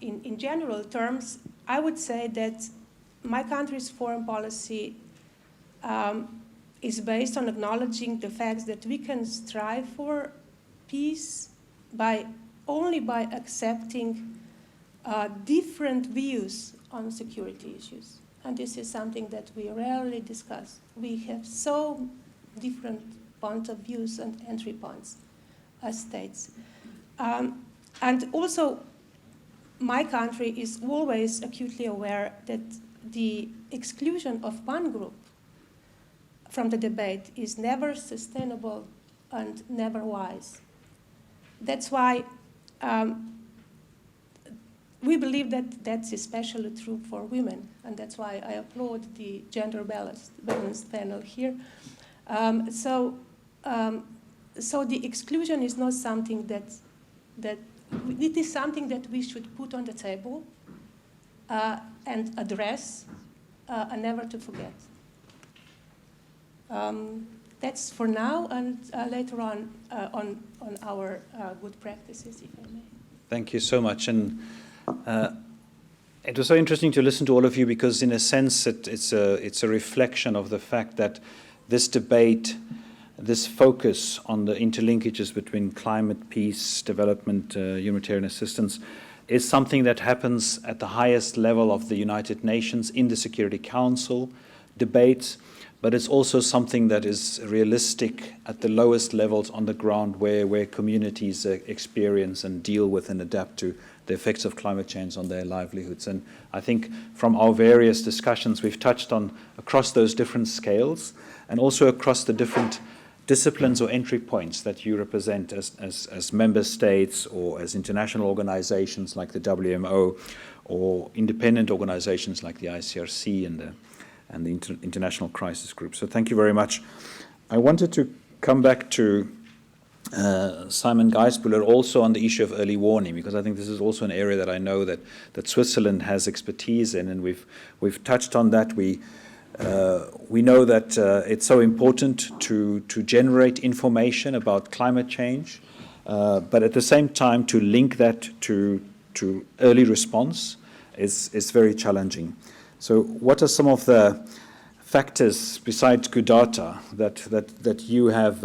in general terms, I would say that my country's foreign policy is based on acknowledging the fact that we can strive for peace only by accepting different views on security issues. And this is something that we rarely discuss. We have so different points of views and entry points as states. And also, my country is always acutely aware that the exclusion of one group from the debate is never sustainable and never wise. That's why we believe that that's especially true for women, and that's why I applaud the gender balanced panel here. So the exclusion is not something that it is something that we should put on the table and address and never to forget. That's for now, and later on our good practices, if I may. Thank you so much. And it was so interesting to listen to all of you, because in a sense it's a reflection of the fact that this debate, this focus on the interlinkages between climate, peace, development, humanitarian assistance, is something that happens at the highest level of the United Nations in the Security Council debates, but it's also something that is realistic at the lowest levels on the ground, where communities experience and deal with and adapt to the effects of climate change on their livelihoods. And I think from our various discussions, we've touched on across those different scales and also across the different disciplines or entry points that you represent as member states or as international organizations like the WMO or independent organizations like the ICRC and the International Crisis Group. So thank you very much. I wanted to come back to Simon Geisbuller also on the issue of early warning, because I think this is also an area that I know that Switzerland has expertise in, and we've touched on that. We know that it's so important to generate information about climate change, but at the same time to link that to early response is very challenging. So what are some of the factors besides good data that you have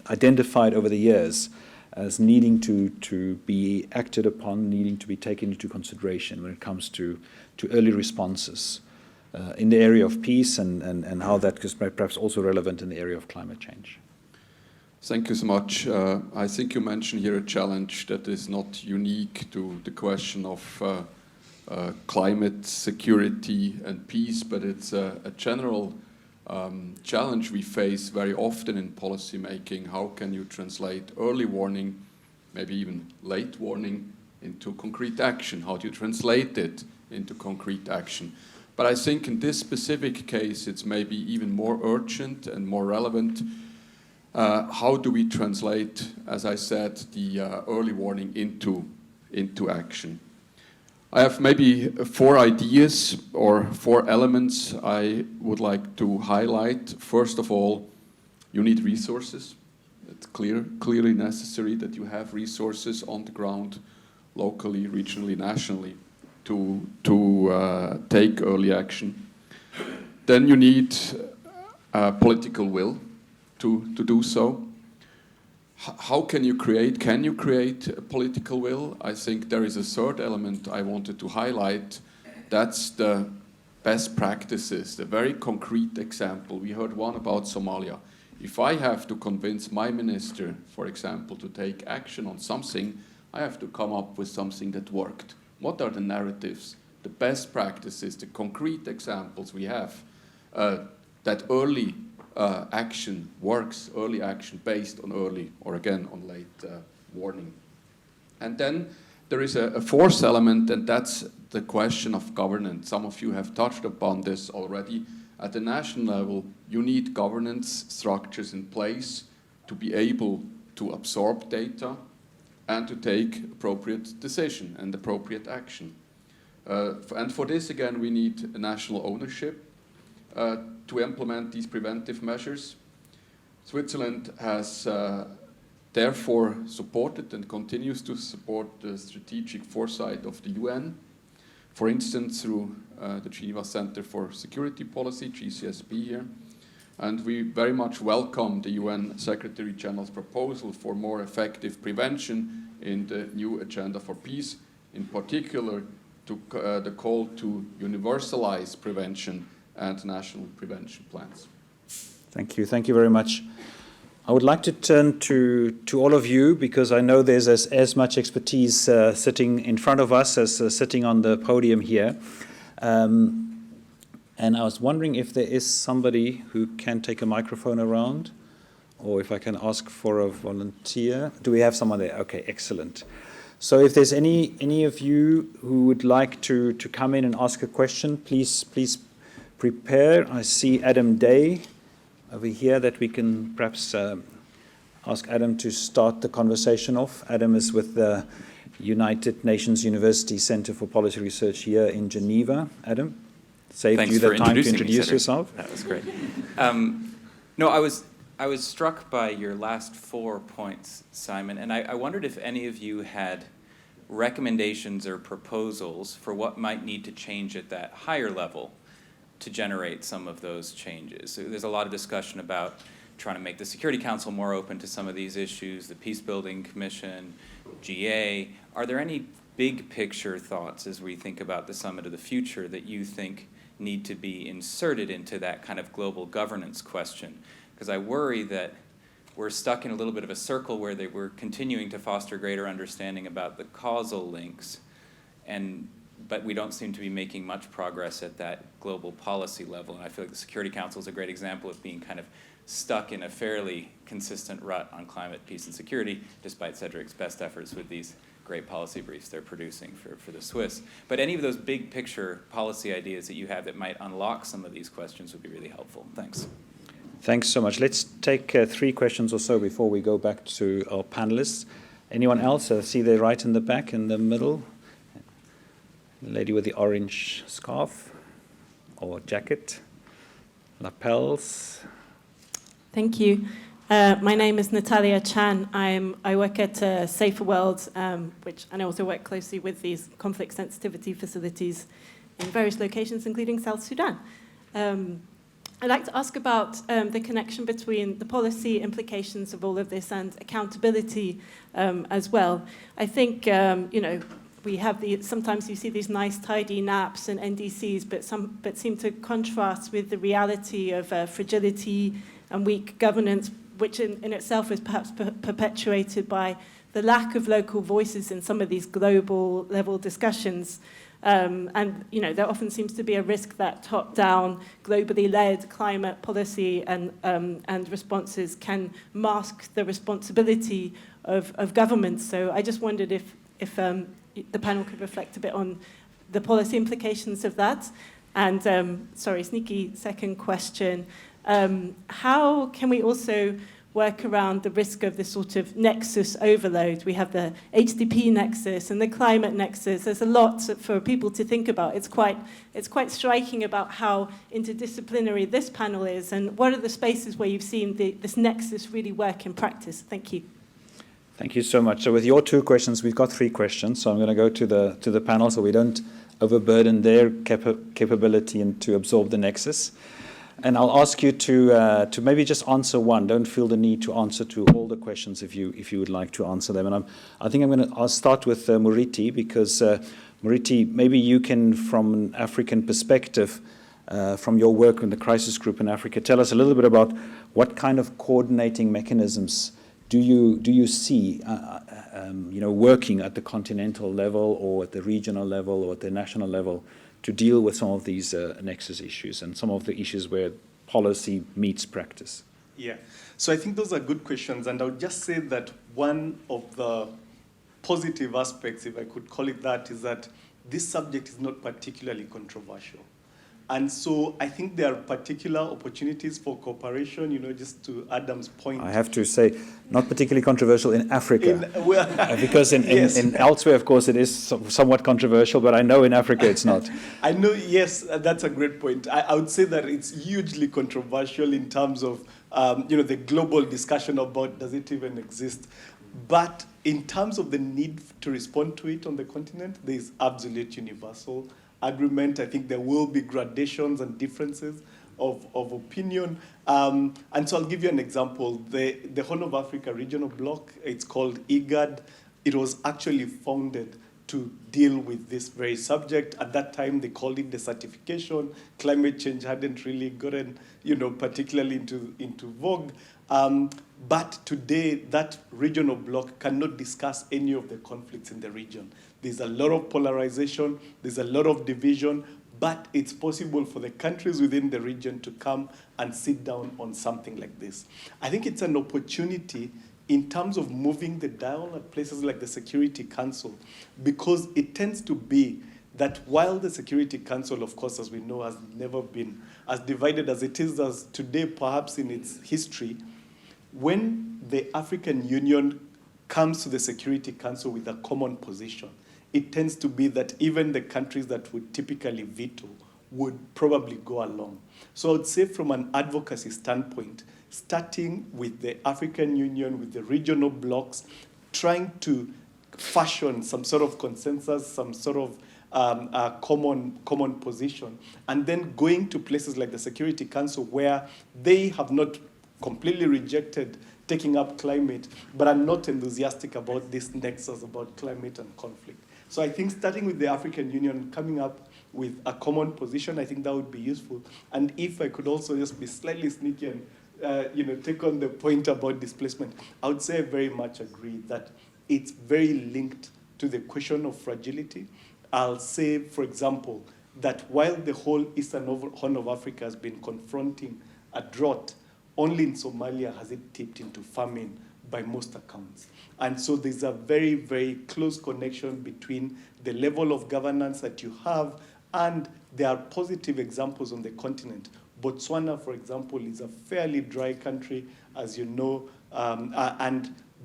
identified over the years as needing to be acted upon, needing to be taken into consideration when it comes to early responses in the area of peace and how that is perhaps also relevant in the area of climate change? Thank you so much. I think you mentioned here a challenge that is not unique to the question of climate, security, and peace, but it's a general challenge we face very often in policy making. How can you translate early warning, maybe even late warning, into concrete action? How do you translate it into concrete action? But I think in this specific case, it's maybe even more urgent and more relevant. How do we translate, as I said, the early warning into action? I have maybe 4 ideas or 4 elements I would like to highlight. First of all, you need resources. It's clearly necessary that you have resources on the ground, locally, regionally, nationally, to take early action. Then you need political will to do so. How can you create a political will? I think there is a third element I wanted to highlight. That's the best practices, the very concrete example. We heard one about Somalia. If I have to convince my minister, for example, to take action on something, I have to come up with something that worked. What are the narratives, the best practices, the concrete examples we have that early action works, early action based on early or again on late warning. And then there is a fourth element, and that's the question of governance. Some of you have touched upon this already. At the national level, you need governance structures in place to be able to absorb data and to take appropriate decision and appropriate action. And for this, again, we need a national ownership to implement these preventive measures. Switzerland has therefore supported and continues to support the strategic foresight of the UN, for instance, through the Geneva Center for Security Policy, GCSP here. And we very much welcome the UN Secretary General's proposal for more effective prevention in the new Agenda for Peace, in particular to the call to universalize prevention and national prevention plans. Thank you. Thank you very much. I would like to turn to all of you, because I know there's as much expertise sitting in front of us as sitting on the podium here. And I was wondering if there is somebody who can take a microphone around, or if I can ask for a volunteer. Do we have someone there? Okay, excellent. So if there's any of you who would like to come in and ask a question, please prepare. I see Adam Day over here that we can perhaps ask Adam to start the conversation off. Adam is with the United Nations University Center for Policy Research here in Geneva. Adam, saved you the time to introduce yourself. That was great. No, I was struck by your last 4 points, Simon, and I wondered if any of you had recommendations or proposals for what might need to change at that higher level to generate some of those changes. So there's a lot of discussion about trying to make the Security Council more open to some of these issues, the Peacebuilding Commission, GA. Are there any big picture thoughts as we think about the Summit of the Future that you think need to be inserted into that kind of global governance question? Because I worry that we're stuck in a little bit of a circle where we're continuing to foster greater understanding about the causal links, but we don't seem to be making much progress at that global policy level. And I feel like the Security Council is a great example of being kind of stuck in a fairly consistent rut on climate, peace, and security, despite Cedric's best efforts with these great policy briefs they're producing for the Swiss. But any of those big picture policy ideas that you have that might unlock some of these questions would be really helpful. Thanks. Thanks so much. Let's take 3 questions or so before we go back to our panelists. Anyone else? I see they're right in the back, in the middle. The lady with the orange scarf or jacket, lapels. Thank you. My name is Natalia Chan. I work at Safer World, and I also work closely with these conflict sensitivity facilities in various locations, including South Sudan. I'd like to ask about the connection between the policy implications of all of this and accountability as well. I think, we have sometimes you see these nice tidy NAPs and NDCs, but seem to contrast with the reality of fragility and weak governance, which in itself is perhaps perpetuated by the lack of local voices in some of these global level discussions. And there often seems to be a risk that top-down, globally led climate policy and responses can mask the responsibility of governments. So I just wondered if the panel could reflect a bit on the policy implications of that. And sorry, sneaky second question. How can we also work around the risk of this sort of nexus overload? We have the HDP nexus and the climate nexus. There's a lot for people to think about. It's quite striking about how interdisciplinary this panel is, and what are the spaces where you've seen this nexus really work in practice? Thank you. Thank you so much. So with your 2 questions, we've got 3 questions. So I'm going to go to the panel so we don't overburden their capability and to absorb the nexus. And I'll ask you to maybe just answer one. Don't feel the need to answer to all the questions if you would like to answer them. And I'll start with Muriti, because Muriti, maybe you can, from an African perspective, from your work in the crisis group in Africa, tell us a little bit about what kind of coordinating mechanisms do you see working at the continental level or at the regional level or at the national level to deal with some of these nexus issues and some of the issues where policy meets practice? Yeah, so I think those are good questions, and I would just say that one of the positive aspects, if I could call it that, is that this subject is not particularly controversial. And so I think there are particular opportunities for cooperation, just to Adam's point. I have to say, not particularly controversial in Africa. Because yes. in elsewhere, of course, it is somewhat controversial, but I know in Africa it's not. I know, yes, that's a great point. I would say that it's hugely controversial in terms of, the global discussion about does it even exist. But in terms of the need to respond to it on the continent, there is absolute universal agreement. I think there will be gradations and differences of opinion. And so I'll give you an example. The Horn of Africa regional bloc, it's called IGAD. It was actually founded to deal with this very subject. At that time, they called it desertification. Climate change hadn't really gotten, particularly into vogue. But today, that regional bloc cannot discuss any of the conflicts in the region. There's a lot of polarization, there's a lot of division, but it's possible for the countries within the region to come and sit down on something like this. I think it's an opportunity in terms of moving the dial at places like the Security Council, because it tends to be that while the Security Council, of course, as we know, has never been as divided as it is as today, perhaps in its history, when the African Union comes to the Security Council with a common position, it tends to be that even the countries that would typically veto would probably go along. So I would say from an advocacy standpoint, starting with the African Union, with the regional blocs, trying to fashion some sort of consensus, some sort of common position, and then going to places like the Security Council where they have not completely rejected taking up climate, but are not enthusiastic about this nexus about climate and conflict. So I think starting with the African Union, coming up with a common position, I think that would be useful. And if I could also just be slightly sneaky and take on the point about displacement, I would say I very much agree that it's very linked to the question of fragility. I'll say, for example, that while the whole Eastern Horn of Africa has been confronting a drought, only in Somalia has it tipped into famine by most accounts. And so there's a very, very close connection between the level of governance that you have, and there are positive examples on the continent. Botswana, for example, is a fairly dry country, as you know,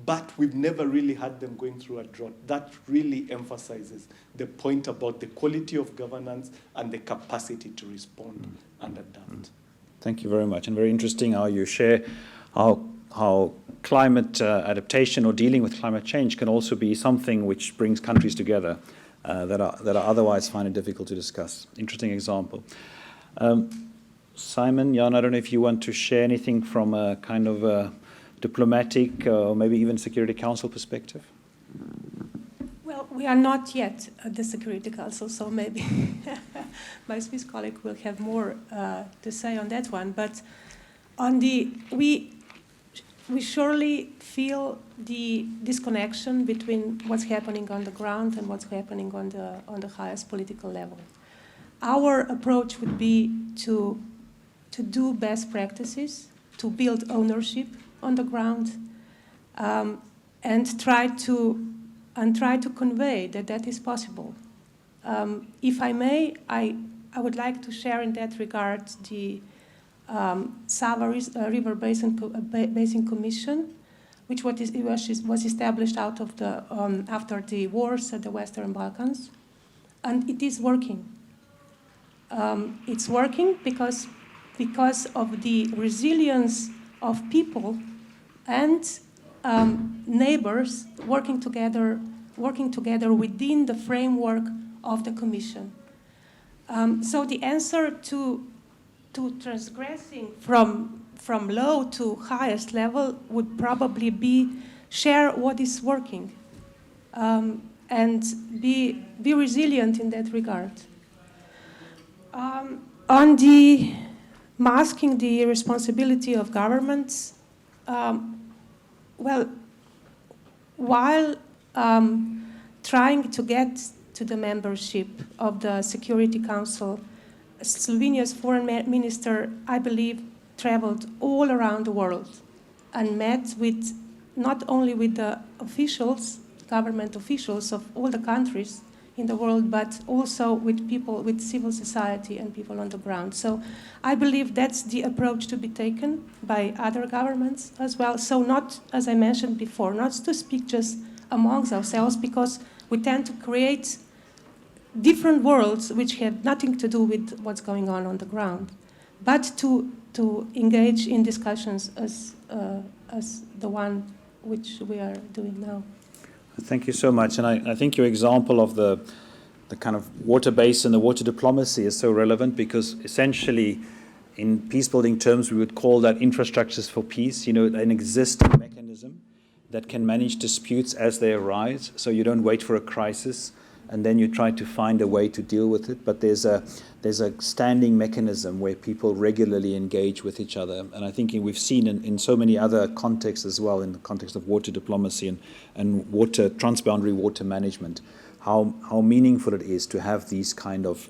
but we've never really had them going through a drought. That really emphasizes the point about the quality of governance and the capacity to respond and adapt. Thank you very much, and very interesting how you share how climate adaptation or dealing with climate change can also be something which brings countries together that are otherwise find it difficult to discuss. Interesting example. Simon, Jan, I don't know if you want to share anything from a kind of a diplomatic or maybe even Security Council perspective? Well, we are not yet at the Security Council, so maybe my Swiss colleague will have more to say on that one. But we surely feel the disconnection between what's happening on the ground and what's happening on the highest political level. Our approach would be to do best practices, to build ownership on the ground, and try to convey that that is possible. If I may, I would like to share in that regard the Sava River Basin Commission, which was established out of the after the wars at the Western Balkans, and it is working. It's working because of the resilience of people and neighbors working together within the framework of the Commission. So the answer to transgressing from low to highest level would probably be share what is working, and be resilient in that regard. On the masking the responsibility of governments, well, while trying to get to the membership of the Security Council, Slovenia's foreign minister, I believe, traveled all around the world and met with not only with the officials, government officials of all the countries in the world, but also with people, with civil society and people on the ground. So I believe that's the approach to be taken by other governments as well. So not, as I mentioned before, not to speak just amongst ourselves, because we tend to create different worlds which have nothing to do with what's going on the ground, but to engage in discussions as the one which we are doing now. Thank you so much. And I think your example of the kind of water basin, the water diplomacy is so relevant, because essentially in peacebuilding terms, we would call that infrastructures for peace, an existing mechanism that can manage disputes as they arise. So you don't wait for a crisis and then you try to find a way to deal with it. But there's a standing mechanism where people regularly engage with each other. And I think we've seen in so many other contexts as well, in the context of water diplomacy and water, transboundary water management, how meaningful it is to have these kind of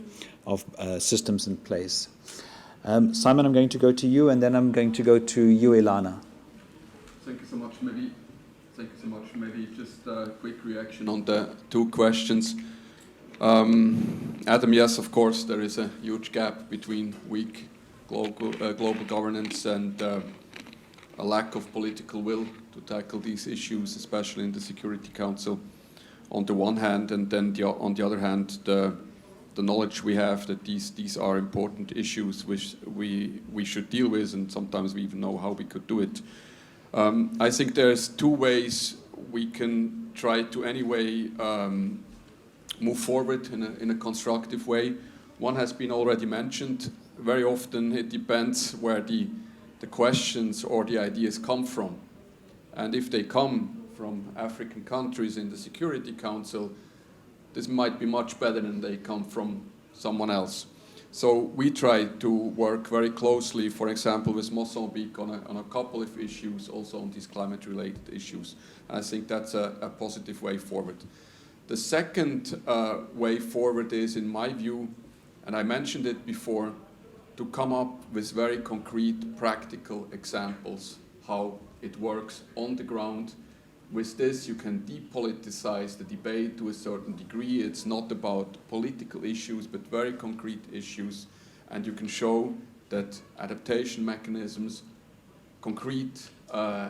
systems in place. Simon, I'm going to go to you, and then I'm going to go to you, Ilana. Thank you so much. Maybe just a quick reaction on the two questions. Adam, yes, of course, there is a huge gap between weak global governance and a lack of political will to tackle these issues, especially in the Security Council, on the one hand, and then on the other hand, the knowledge we have that these are important issues which we should deal with, and sometimes we even know how we could do it. I think there's two ways we can try to anyway move forward in a constructive way. One has been already mentioned. Very often it depends where the questions or the ideas come from. And if they come from African countries in the Security Council, this might be much better than they come from someone else. So we try to work very closely, for example, with Mozambique on a couple of issues, also on these climate-related issues. And I think that's a positive way forward. The second way forward is, in my view, and I mentioned it before, to come up with very concrete, practical examples how it works on the ground. With this, you can depoliticize the debate to a certain degree. It's not about political issues, but very concrete issues. And you can show that adaptation mechanisms, concrete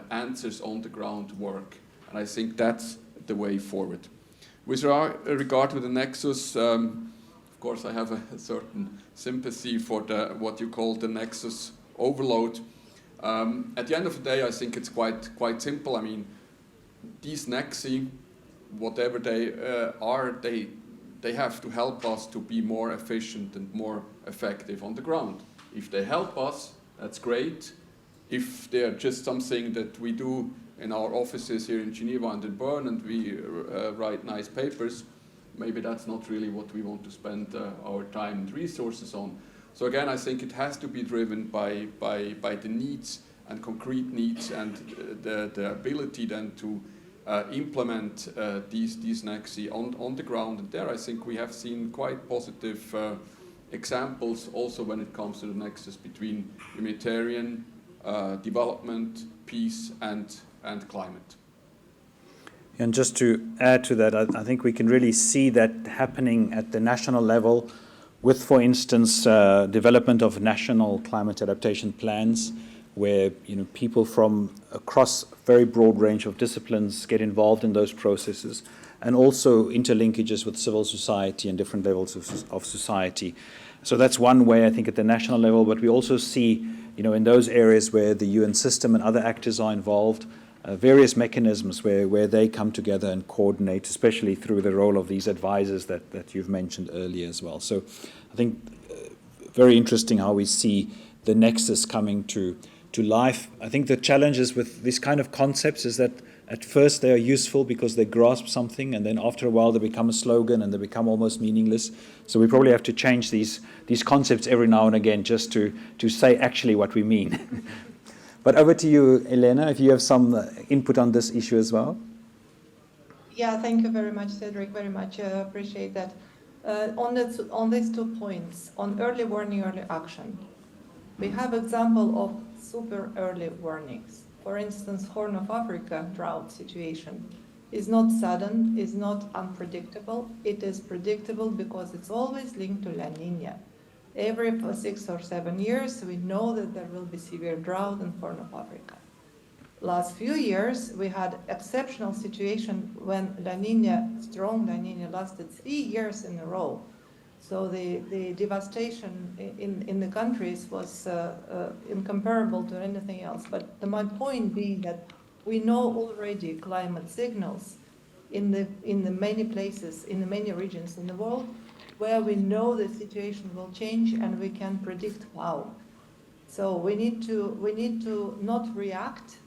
answers on the ground work. And I think that's the way forward. With regard to the nexus, of course, I have a certain sympathy for what you call the nexus overload. At the end of the day, I think it's quite simple. I mean, these nexi, whatever they are, they have to help us to be more efficient and more effective on the ground. If they help us, that's great. If they're just something that we do in our offices here in Geneva and in Bern, and we write nice papers, maybe that's not really what we want to spend our time and resources on. So again, I think it has to be driven by the needs and concrete needs, and the ability then to implement these nexi on the ground. And there I think we have seen quite positive examples also when it comes to the nexus between humanitarian development, peace, and climate. And just to add to that, I think we can really see that happening at the national level with, for instance, development of national climate adaptation plans, where people from across a very broad range of disciplines get involved in those processes, and also interlinkages with civil society and different levels of society. So that's one way, I think, at the national level, but we also see, in those areas where the UN system and other actors are involved, various mechanisms where they come together and coordinate, especially through the role of these advisors that you've mentioned earlier as well. So I think very interesting how we see the nexus coming to life. I think the challenges with these kind of concepts is that at first they are useful because they grasp something, and then after a while they become a slogan and they become almost meaningless. So we probably have to change these concepts every now and again just to say actually what we mean. But over to you, Elena, if you have some input on this issue as well. Yeah, thank you very much, Cedric, very much. Appreciate that. On these 2 points, on early warning, early action, we have example of super early warnings. For instance, Horn of Africa drought situation is not sudden, is not unpredictable. It is predictable because it's always linked to La Nina. Every 6 or 7 years, we know that there will be severe drought in Horn of Africa. Last few years, we had exceptional situation when La Nina, strong La Nina, lasted 3 years in a row. So the devastation in the countries was incomparable to anything else. But my point being that we know already climate signals in the many places, in the many regions in the world, where we know the situation will change and we can predict how. So we need to not react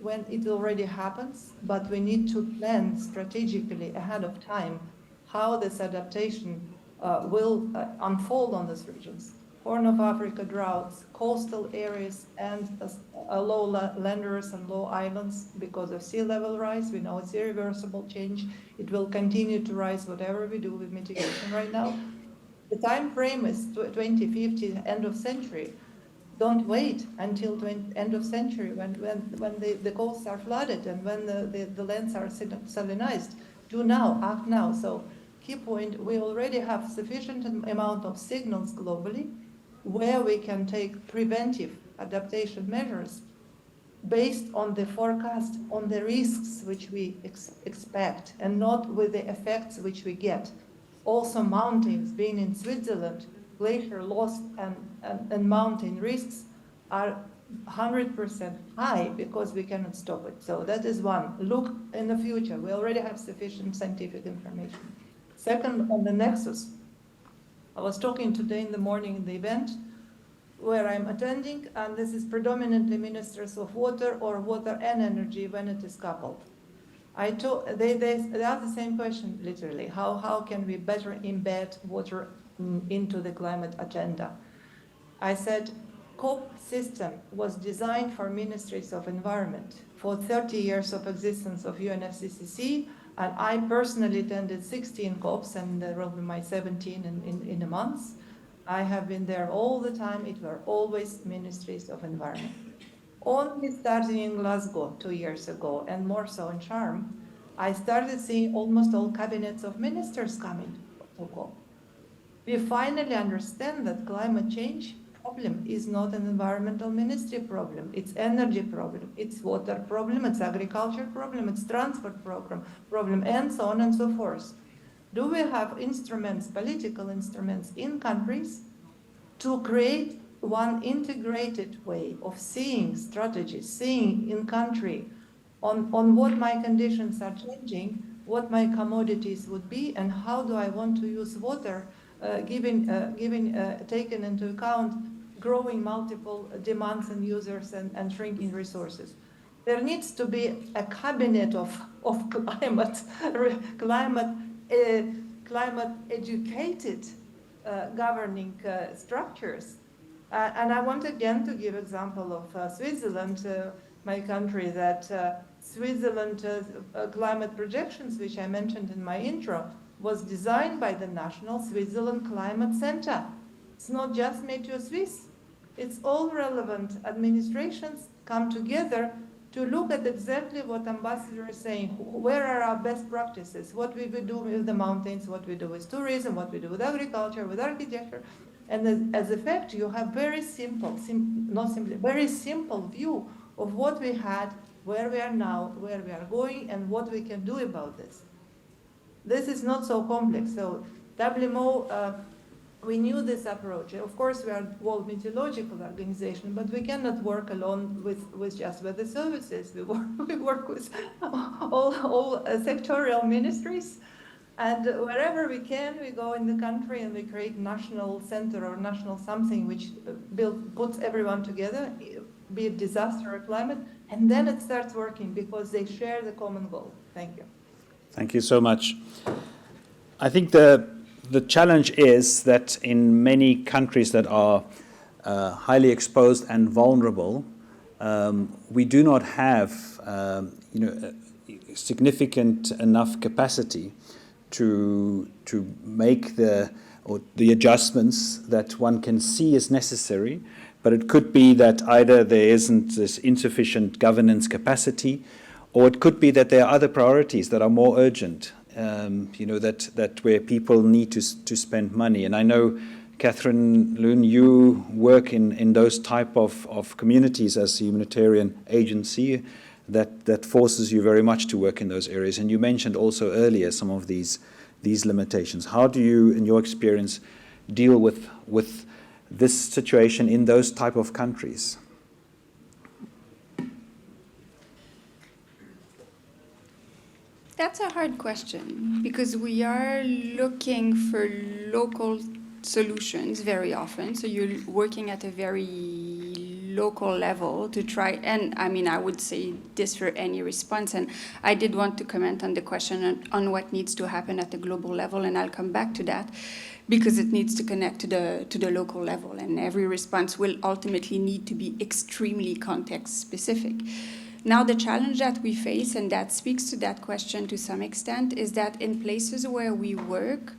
when it already happens, but we need to plan strategically ahead of time how this adaptation will unfold on these regions. Horn of Africa droughts, coastal areas, and low landers and low islands because of sea level rise. We know it's irreversible change. It will continue to rise whatever we do with mitigation right now. The time frame is 2050, end of century. Don't wait until end of century when the coasts are flooded and when the lands are salinized. Do now, act now. So key point, we already have sufficient amount of signals globally where we can take preventive adaptation measures based on the forecast, on the risks which we expect, and not with the effects which we get. Also mountains, being in Switzerland, glacier loss and mountain risks are 100% high because we cannot stop it. So that is one. Look in the future. We already have sufficient scientific information. Second, on the nexus. I was talking today in the morning in the event where I'm attending, and this is predominantly ministers of water or water and energy when it is coupled. They ask the same question, literally. How can we better embed water into the climate agenda? I said, COP system was designed for ministries of environment for 30 years of existence of UNFCCC, and I personally attended 16 COPs, and there will be my 17 in a month. I have been there all the time. It were always ministries of environment. Only starting in Glasgow 2 years ago, and more so in Sharm, I started seeing almost all cabinets of ministers coming to COP. We finally understand that climate change problem is not an environmental ministry problem. It's energy problem, it's water problem, it's agriculture problem, it's transport problem, and so on and so forth. Do we have instruments, political instruments in countries to create one integrated way of seeing strategies, seeing in country on what my conditions are changing, what my commodities would be, and how do I want to use water, taken into account growing multiple demands and users and shrinking resources. There needs to be a cabinet of climate educated governing structures And I want again to give example of Switzerland, my country, that Switzerland climate projections, which I mentioned in my intro, was designed by the National Switzerland Climate Center. It's not just Meteo Swiss. It's all relevant administrations come together to look at exactly what Ambassador is saying. Where are our best practices? What we would do with the mountains, what we do with tourism, what we do with agriculture, with architecture. And as a fact, you have very simple, very simple view of what we had, where we are now, where we are going, and what we can do about this. This is not so complex. So WMO, we knew this approach. Of course, we are a world meteorological organization, but we cannot work alone with just weather services. We work with all sectorial ministries. And wherever we can, we go in the country and we create national center or national something which puts everyone together, be it disaster or climate, and then it starts working because they share the common goal. Thank you. Thank you so much. I think the challenge is that in many countries that are highly exposed and vulnerable, we do not have significant enough capacity to make the adjustments that one can see is necessary. But it could be that either there isn't this insufficient governance capacity, or it could be that there are other priorities that are more urgent, that where people need to spend money. And I know, Catherine Loon, you work in those type of communities as a humanitarian agency that forces you very much to work in those areas. And you mentioned also earlier some of these limitations. How do you, in your experience, deal with this situation in those type of countries? That's a hard question because we are looking for local solutions very often. So you're working at a very local level to try, and I mean, I would say this for any response, and I did want to comment on the question on what needs to happen at the global level, and I'll come back to that because it needs to connect to the local level, and every response will ultimately need to be extremely context specific. Now, the challenge that we face, and that speaks to that question to some extent, is that in places where we work,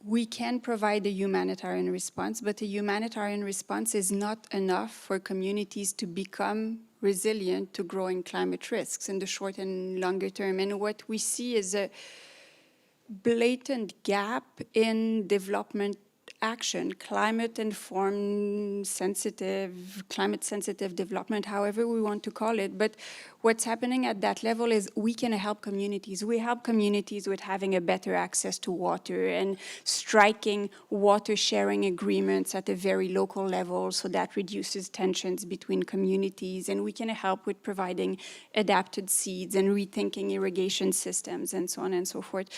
we can provide a humanitarian response, but a humanitarian response is not enough for communities to become resilient to growing climate risks in the short and longer term. And what we see is a blatant gap in development action, climate-informed, climate-sensitive development, however we want to call it. But what's happening at that level is we can help communities. We help communities with having a better access to water and striking water-sharing agreements at a very local level so that reduces tensions between communities. And we can help with providing adapted seeds and rethinking irrigation systems and so on and so forth.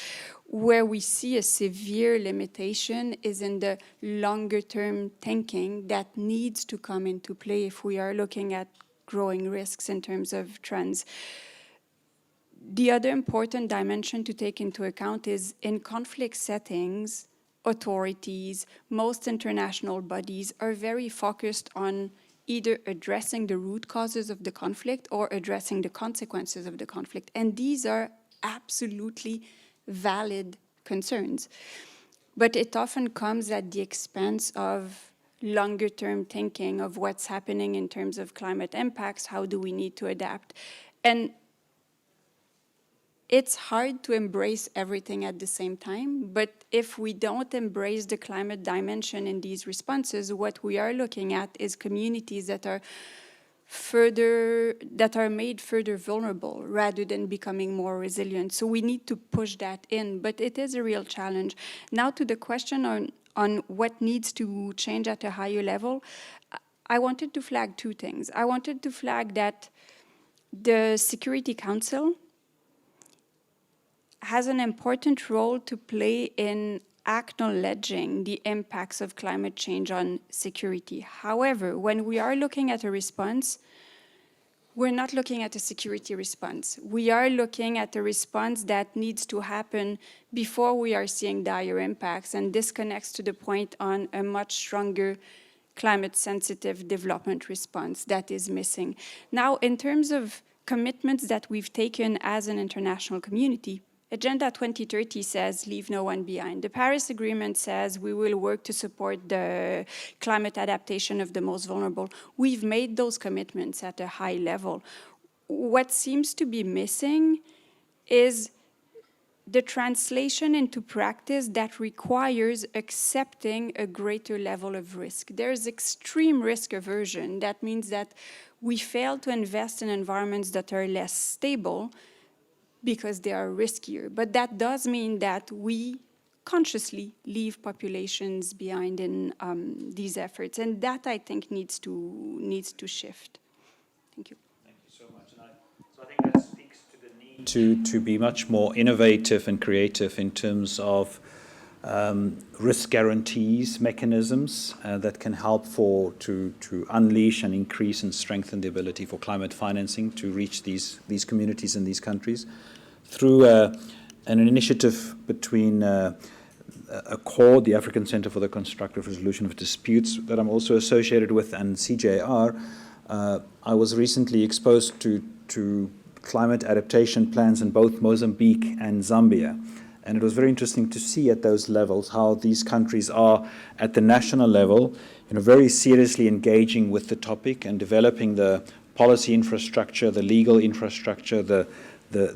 Where we see a severe limitation is in the longer-term thinking that needs to come into play if we are looking at growing risks in terms of trends. The other important dimension to take into account is in conflict settings, authorities, most international bodies are very focused on either addressing the root causes of the conflict or addressing the consequences of the conflict. And these are absolutely valid concerns. But it often comes at the expense of longer-term thinking of what's happening in terms of climate impacts, how do we need to adapt. And it's hard to embrace everything at the same time, but if we don't embrace the climate dimension in these responses, what we are looking at is communities that are made further vulnerable rather than becoming more resilient. So we need to push that in, but it is a real challenge. Now to the question on what needs to change at a higher level, I wanted to flag two things. I wanted to flag that the Security Council has an important role to play in acknowledging the impacts of climate change on security. However, when we are looking at a response, we're not looking at a security response. We are looking at a response that needs to happen before we are seeing dire impacts, and this connects to the point on a much stronger climate-sensitive development response that is missing. Now, in terms of commitments that we've taken as an international community, Agenda 2030 says leave no one behind. The Paris Agreement says we will work to support the climate adaptation of the most vulnerable. We've made those commitments at a high level. What seems to be missing is the translation into practice that requires accepting a greater level of risk. There's extreme risk aversion. That means that we fail to invest in environments that are less stable because they are riskier. But that does mean that we consciously leave populations behind in these efforts. And that, I think, needs to shift. Thank you. Thank you so much. So I think that speaks to the need to be much more innovative and creative in terms of risk guarantees, mechanisms that can help to unleash and increase and strengthen the ability for climate financing to reach these communities in these countries through an initiative between ACCORD, the African Center for the Constructive Resolution of Disputes, that I'm also associated with, and CJR. I was recently exposed to climate adaptation plans in both Mozambique and Zambia. And it was very interesting to see at those levels how these countries are at the national level, very seriously engaging with the topic and developing the policy infrastructure, the legal infrastructure, the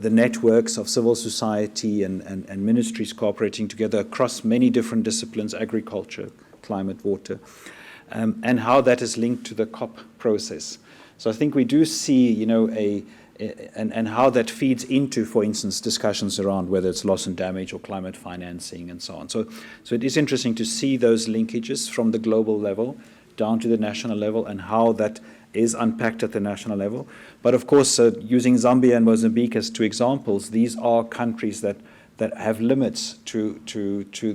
networks of civil society and ministries cooperating together across many different disciplines, agriculture, climate, water, and how that is linked to the COP process. So I think we do see, and how that feeds into, for instance, discussions around whether it's loss and damage or climate financing and so on. So it is interesting to see those linkages from the global level down to the national level and how that is unpacked at the national level. But of course, using Zambia and Mozambique as two examples, these are countries that have limits to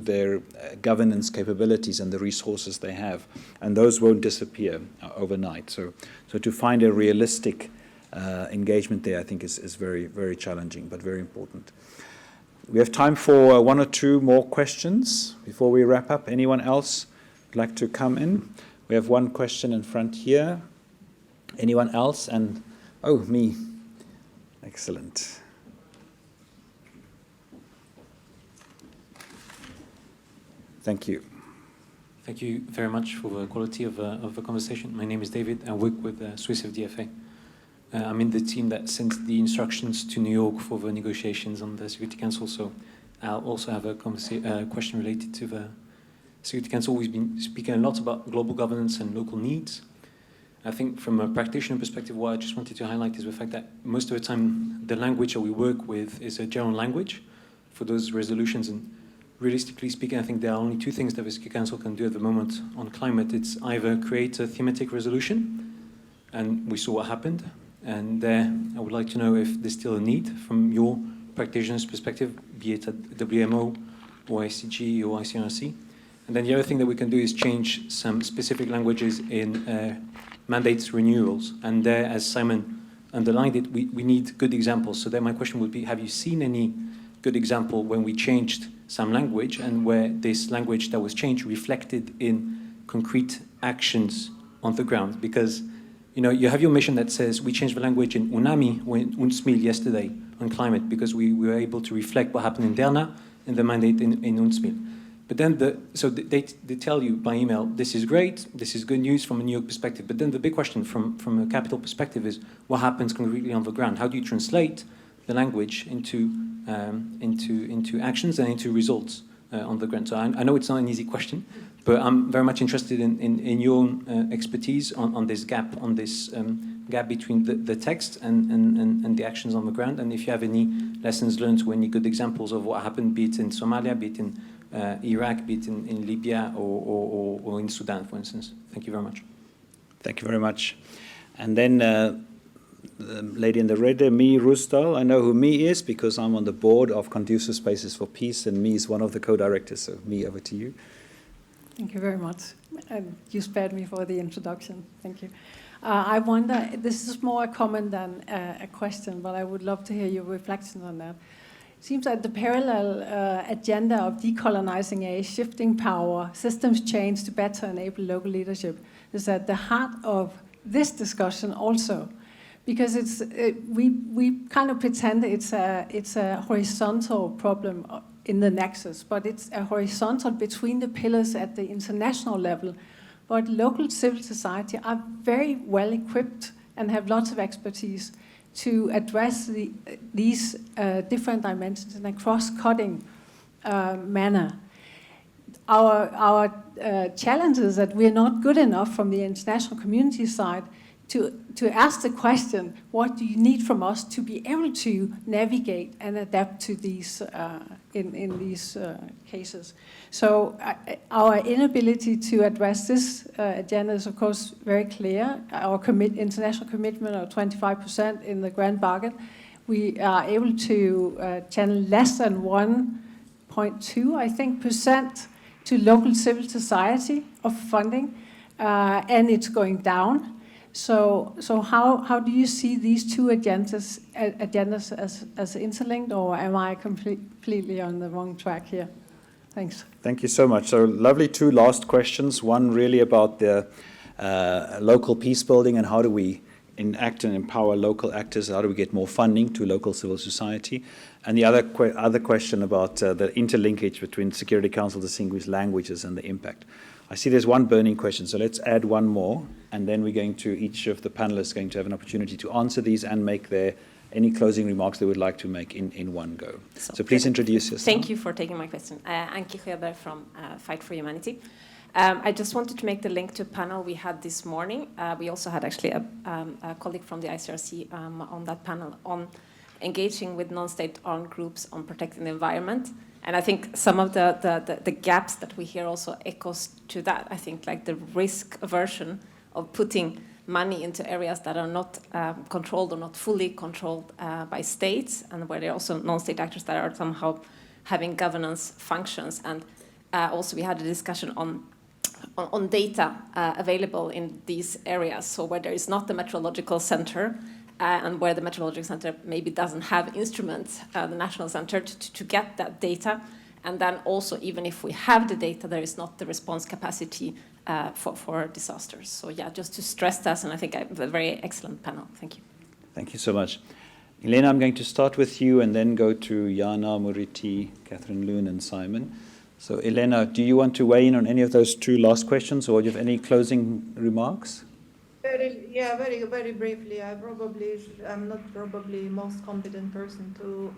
their governance capabilities and the resources they have. And those won't disappear overnight. So to find a realistic engagement there, I think, is very, very challenging, but very important. We have time for one or two more questions before we wrap up. Anyone else would like to come in? We have one question in front here. Anyone else? And, oh, me. Excellent. Thank you. Thank you very much for the quality of the conversation. My name is David. I work with Swiss FDFA. I'm in the team that sent the instructions to New York for the negotiations on the Security Council, so I'll also have a question related to the Security Council. We've been speaking a lot about global governance and local needs. I think from a practitioner perspective, what I just wanted to highlight is the fact that most of the time the language that we work with is a general language for those resolutions, and realistically speaking, I think there are only two things that the Security Council can do at the moment on climate. It's either create a thematic resolution, and we saw what happened, and there I would like to know if there's still a need from your practitioner's perspective, be it at WMO or ICG or ICRC. And then the other thing that we can do is change some specific languages in mandates renewals. And there, as Simon underlined it, we need good examples. So then my question would be, have you seen any good example when we changed some language and where this language that was changed reflected in concrete actions on the ground? Because you have your mission that says we changed the language in UNAMI or in UNSMIL yesterday on climate because we were able to reflect what happened in Derna and the mandate in UNSMIL. But then they tell you by email, this is great, this is good news from a New York perspective. But then the big question from a capital perspective is what happens concretely on the ground? How do you translate the language into actions and into results on the ground? So I know it's not an easy question, but I'm very much interested in your own expertise on this gap, gap between the text and the actions on the ground, and if you have any lessons learned or any good examples of what happened, be it in Somalia, be it in Iraq, be it in Libya or in Sudan, for instance. Thank you very much. Thank you very much. And then the lady in the red there, Mi Rustal. I know who Mi is because I'm on the board of Conducive Spaces for Peace, and Mi is one of the co-directors. So Mi, over to you. Thank you very much. And you spared me for the introduction. Thank you. I wonder, this is more a comment than a question, but I would love to hear your reflections on that. It seems that the parallel agenda of decolonizing a shifting power, systems change to better enable local leadership, is at the heart of this discussion also. Because we kind of pretend it's a horizontal problem in the nexus, but it's a horizontal between the pillars at the international level. But local civil society are very well equipped and have lots of expertise to address these different dimensions in a cross-cutting manner. Our challenge is that we're not good enough from the international community side to ask the question, what do you need from us to be able to navigate and adapt to these in these cases? So our inability to address this agenda is of course very clear. Our international commitment of 25% in the Grand Bargain, we are able to channel less than 1.2, I think, % to local civil society of funding, and it's going down. So how do you see these two agendas as interlinked, or am I completely on the wrong track here? Thanks. Thank you so much. So lovely two last questions. One really about the local peace building and how do we enact and empower local actors, how do we get more funding to local civil society? And the other question about the interlinkage between Security Council distinguished languages and the impact. I see there's one burning question, so let's add one more, and then we're going to, each of the panelists going to have an opportunity to answer these and make any closing remarks they would like to make in one go. So please introduce yourself. Thank you for taking my question. Anki Sjöberg from Fight for Humanity. I just wanted to make the link to a panel we had this morning. We also had actually a colleague from the ICRC on that panel on engaging with non-state armed groups on protecting the environment. And I think some of the gaps that we hear also echoes to that. I think like the risk aversion of putting money into areas that are not controlled or not fully controlled by states, and where there are also non-state actors that are somehow having governance functions. And also we had a discussion on data available in these areas. So where there is not the meteorological center, and where the meteorological center maybe doesn't have instruments, the national center, to get that data. And then also, even if we have the data, there is not the response capacity for disasters. So yeah, just to stress that, and I think a very excellent panel. Thank you. Thank you so much. Elena, I'm going to start with you and then go to Jana, Muriti, Catherine Loon, and Simon. So Elena, do you want to weigh in on any of those two last questions, or do you have any closing remarks? Very briefly. I'm not probably most competent person to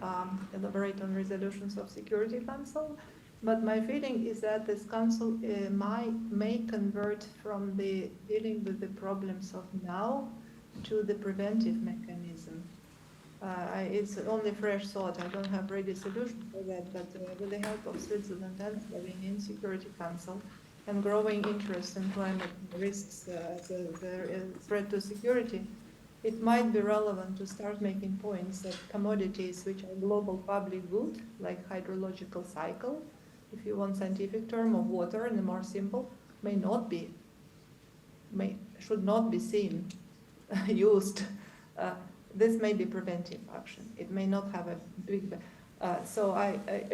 elaborate on resolutions of Security Council, but my feeling is that this council may convert from the dealing with the problems of now to the preventive mechanism. It's only fresh thought. I don't have ready solution for that, but with the help of Switzerland and Slovenian Security Council, and growing interest in climate risks as a threat to security, it might be relevant to start making points that commodities which are global public good, like hydrological cycle, if you want scientific term of water and the more simple, should not be seen, used. This may be preventive action. It may not have a big. So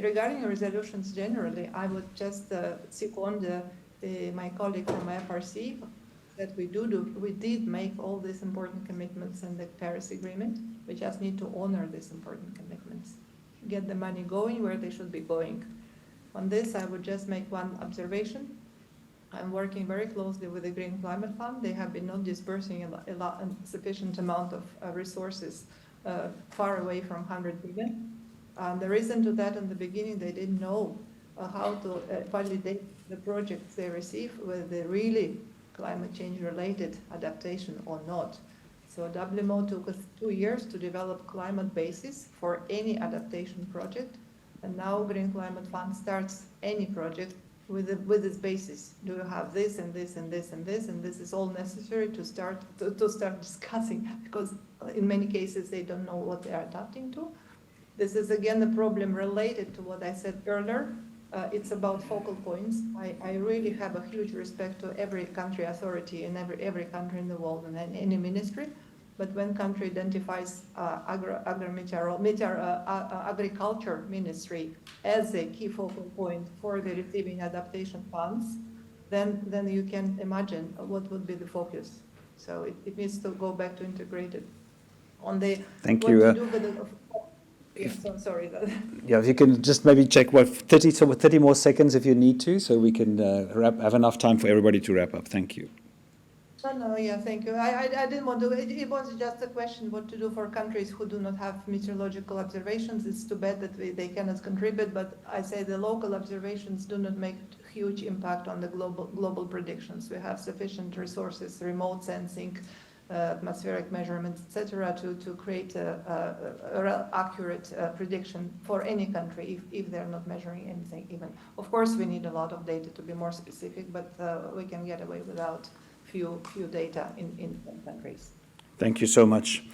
regarding resolutions generally, I would just second my colleague from FRC that we did make all these important commitments in the Paris Agreement. We just need to honor these important commitments, get the money going where they should be going. On this, I would just make one observation. I'm working very closely with the Green Climate Fund. They have been not dispersing a sufficient amount of resources far away from 100 billion. The reason to that in the beginning, they didn't know how to validate the projects they receive with the really climate change related adaptation or not. So WMO took us 2 years to develop climate basis for any adaptation project. And now Green Climate Fund starts any project with its basis. Do you have this and this and this and this? And this is all necessary to start discussing, because in many cases they don't know what they are adapting to. This is again a problem related to what I said earlier. It's about focal points. I really have a huge respect to every country authority in every country in the world and any ministry. But when country identifies agriculture ministry as a key focal point for the receiving adaptation funds, then you can imagine what would be the focus. So it needs to go back to integrated. On the Thank what you. To do with the, so sorry. Yeah, if you can just maybe check 30 more seconds if you need to, so we can have enough time for everybody to wrap up. Thank you. No, yeah, thank you. I didn't want to, it was just a question what to do for countries who do not have meteorological observations. It's too bad that they cannot contribute, but I say the local observations do not make huge impact on the global predictions. We have sufficient resources, remote sensing, atmospheric measurements, etc., to create a accurate prediction for any country if they're not measuring anything even. Of course, we need a lot of data to be more specific, but we can get away without few data in countries. Thank you so much.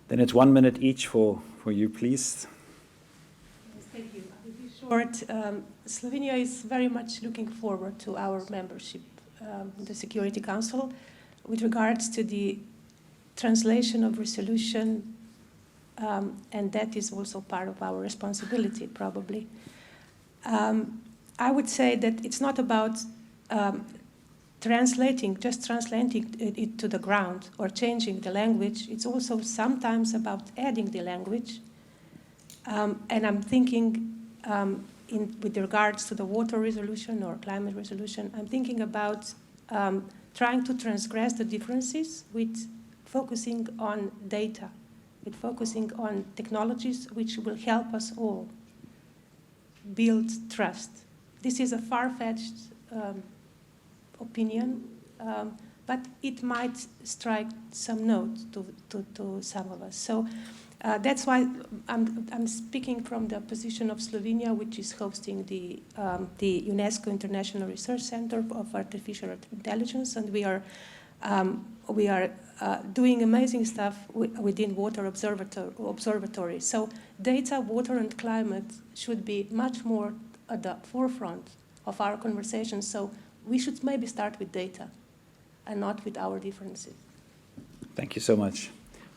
Then it's 1 minute each for you, please. Yes, thank you. I will be short. Slovenia is very much looking forward to our membership in the Security Council with regards to the translation of resolution, and that is also part of our responsibility, probably. I would say that it's not about translating it to the ground or changing the language. It's also sometimes about adding the language. And I'm thinking, with regards to the water resolution or climate resolution, I'm thinking about trying to transgress the differences with focusing on data, with focusing on technologies which will help us all build trust. This is a far-fetched opinion, but it might strike some note to some of us. So that's why I'm speaking from the position of Slovenia, which is hosting the UNESCO International Research Center of Artificial Intelligence, and we are doing amazing stuff within Water Observatory. So data, water, and climate should be much more at the forefront of our conversation. So we should maybe start with data and not with our differences. Thank you so much.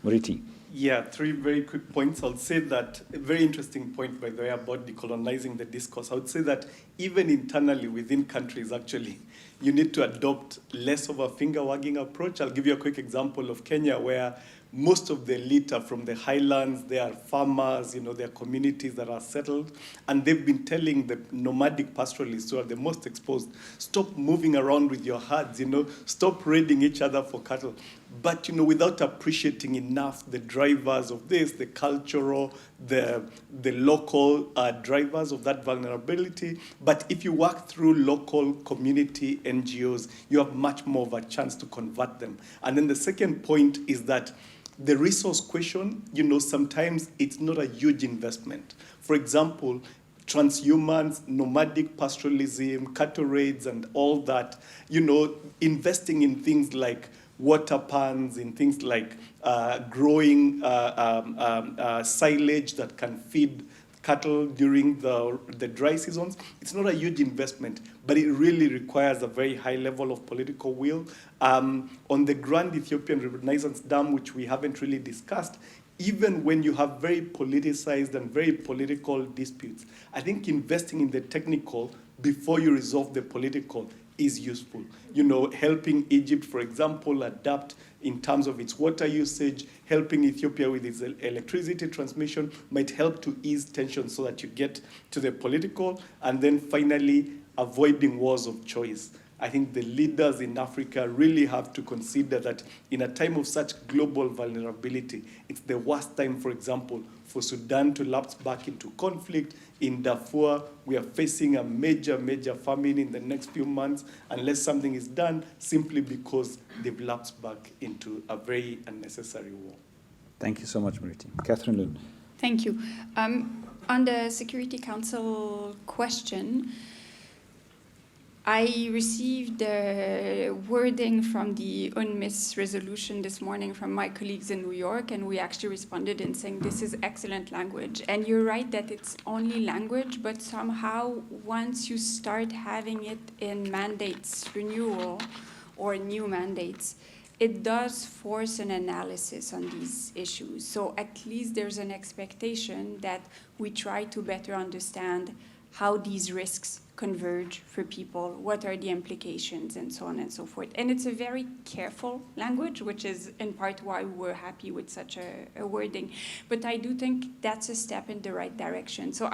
Muriti. Yeah, 3 very quick points. I'll say that a very interesting point, by the way, about decolonizing the discourse. I would say that even internally within countries, actually, you need to adopt less of a finger-wagging approach. I'll give you a quick example of Kenya, where most of the elite are from the highlands. They are farmers, they are communities that are settled. And they've been telling the nomadic pastoralists, who are the most exposed, stop moving around with your herds, stop raiding each other for cattle. But, without appreciating enough the drivers of this, the cultural, the local drivers of that vulnerability. But if you work through local community NGOs, you have much more of a chance to convert them. And then the second point is that the resource question, sometimes it's not a huge investment. For example, transhumance, nomadic pastoralism, cattle raids, and all that, investing in things like water pans, in things like growing silage that can feed cattle during the dry seasons. It's not a huge investment, but it really requires a very high level of political will. On the Grand Ethiopian Renaissance Dam, which we haven't really discussed, even when you have very politicized and very political disputes, I think investing in the technical before you resolve the political is useful. Helping Egypt, for example, adapt in terms of its water usage, helping Ethiopia with its electricity transmission might help to ease tension so that you get to the political, and then finally, avoiding wars of choice. I think the leaders in Africa really have to consider that in a time of such global vulnerability, it's the worst time, for example, for Sudan to lapse back into conflict. In Darfur, we are facing a major famine in the next few months unless something is done, simply because they've lapsed back into a very unnecessary war. Thank you so much, Muriti. Catherine Lund. Thank you. On the Security Council question, I received the wording from the UNMISS resolution this morning from my colleagues in New York, and we actually responded in saying this is excellent language. And you're right that it's only language, but somehow once you start having it in mandates renewal or new mandates, it does force an analysis on these issues. So at least there's an expectation that we try to better understand how these risks converge for people, what are the implications, and so on and so forth. And it's a very careful language, which is in part why we're happy with such a wording. But I do think that's a step in the right direction. So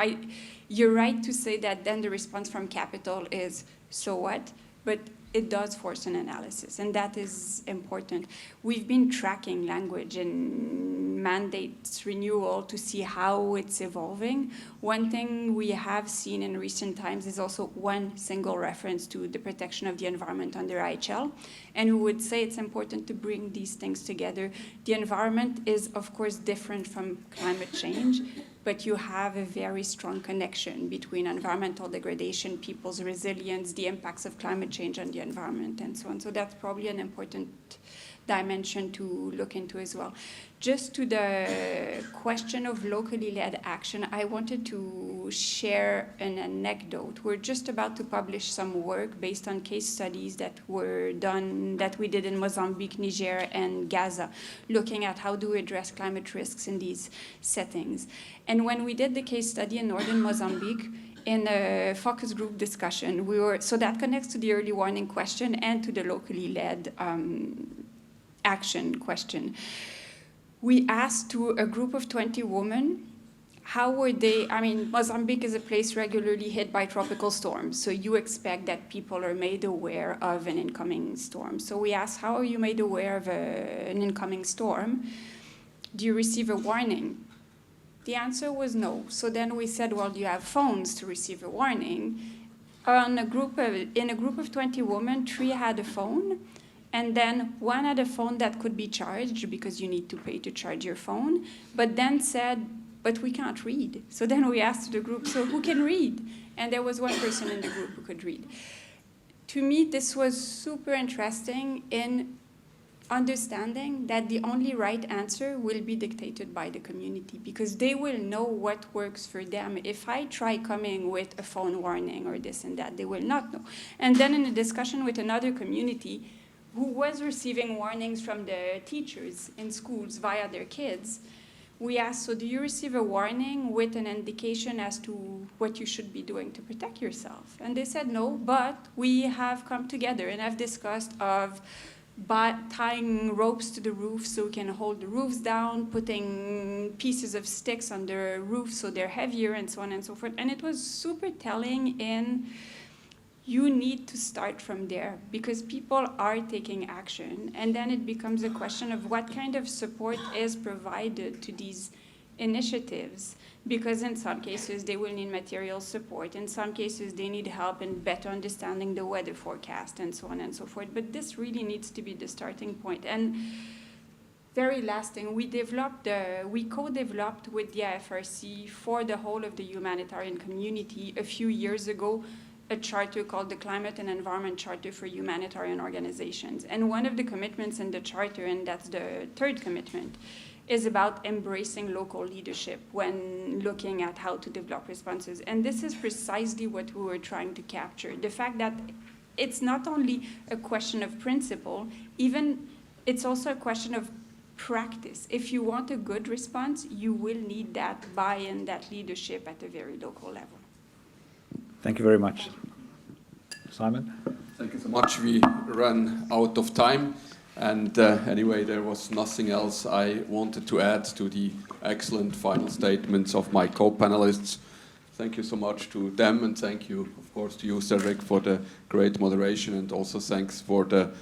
you're right to say that then the response from capital is, so what? But it does force an analysis, and that is important. We've been tracking language and mandates renewal to see how it's evolving. One thing we have seen in recent times is also one single reference to the protection of the environment under IHL, and we would say it's important to bring these things together. The environment is, of course, different from climate change, but you have a very strong connection between environmental degradation, people's resilience, the impacts of climate change on the environment, and so on. So that's probably an important dimension to look into as well. Just to the question of locally led action, I wanted to share an anecdote. We're just about to publish some work based on case studies that were done, that we did in Mozambique, Niger, and Gaza, looking at how do we address climate risks in these settings. And when we did the case study in northern Mozambique, in a focus group discussion, so that connects to the early warning question and to the locally led action question. We asked to a group of 20 women, how were they, Mozambique is a place regularly hit by tropical storms, so you expect that people are made aware of an incoming storm. So we asked, how are you made aware of an incoming storm? Do you receive a warning? The answer was no. So then we said, well, do you have phones to receive a warning? In a group of 20 women, 3 had a phone, and then 1 had a phone that could be charged because you need to pay to charge your phone, but then said, but we can't read. So then we asked the group, so who can read? And there was 1 person in the group who could read. To me, this was super interesting in understanding that the only right answer will be dictated by the community, because they will know what works for them. If I try coming with a phone warning or this and that, they will not know. And then in a discussion with another community who was receiving warnings from the teachers in schools via their kids, we asked, so do you receive a warning with an indication as to what you should be doing to protect yourself? And they said no, but we have come together and have discussed of tying ropes to the roof so we can hold the roofs down, putting pieces of sticks on the roof so they're heavier, and so on and so forth. And it was super telling in you need to start from there because people are taking action. And then it becomes a question of what kind of support is provided to these initiatives, because in some cases they will need material support, in some cases they need help in better understanding the weather forecast, and so on and so forth. But this really needs to be the starting point. And very last thing, we co-developed with the IFRC for the whole of the humanitarian community a few years ago a charter called the Climate and Environment Charter for Humanitarian Organizations. And one of the commitments in the charter, and that's the 3rd commitment, is about embracing local leadership when looking at how to develop responses. And this is precisely what we were trying to capture. The fact that it's not only a question of principle, it's also a question of practice. If you want a good response, you will need that buy-in, that leadership at a very local level. Thank you very much. Simon? Thank you so much. We ran out of time. And anyway, there was nothing else I wanted to add to the excellent final statements of my co-panelists. Thank you so much to them, and thank you, of course, to you, Cedric, for the great moderation, and also thanks for the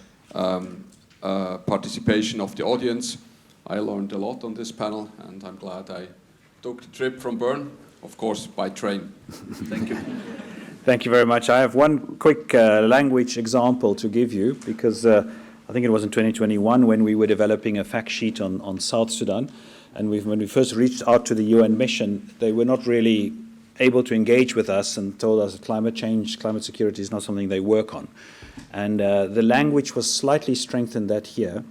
participation of the audience. I learned a lot on this panel, and I'm glad I took the trip from Bern, of course, by train. Thank you. Thank you very much. I have one quick language example to give you, because I think it was in 2021 when we were developing a fact sheet on South Sudan. And when we first reached out to the UN mission, they were not really able to engage with us and told us that climate change, climate security is not something they work on. And the language was slightly strengthened that year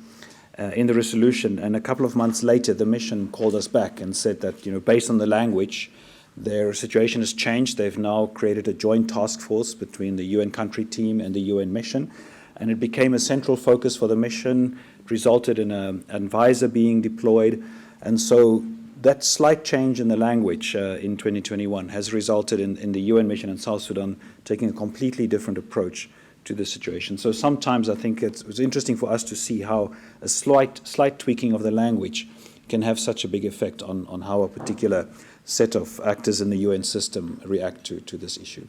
in the resolution. And a couple of months later, the mission called us back and said that, based on the language, their situation has changed. They've now created a joint task force between the UN country team and the UN mission. And it became a central focus for the mission. It resulted in an advisor being deployed. And so that slight change in the language in 2021 has resulted in the UN mission in South Sudan taking a completely different approach to the situation. So sometimes I think it was interesting for us to see how a slight tweaking of the language can have such a big effect on how a particular set of actors in the UN system react to this issue.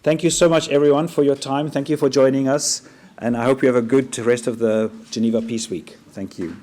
Thank you so much, everyone, for your time. Thank you for joining us. And I hope you have a good rest of the Geneva Peace Week. Thank you.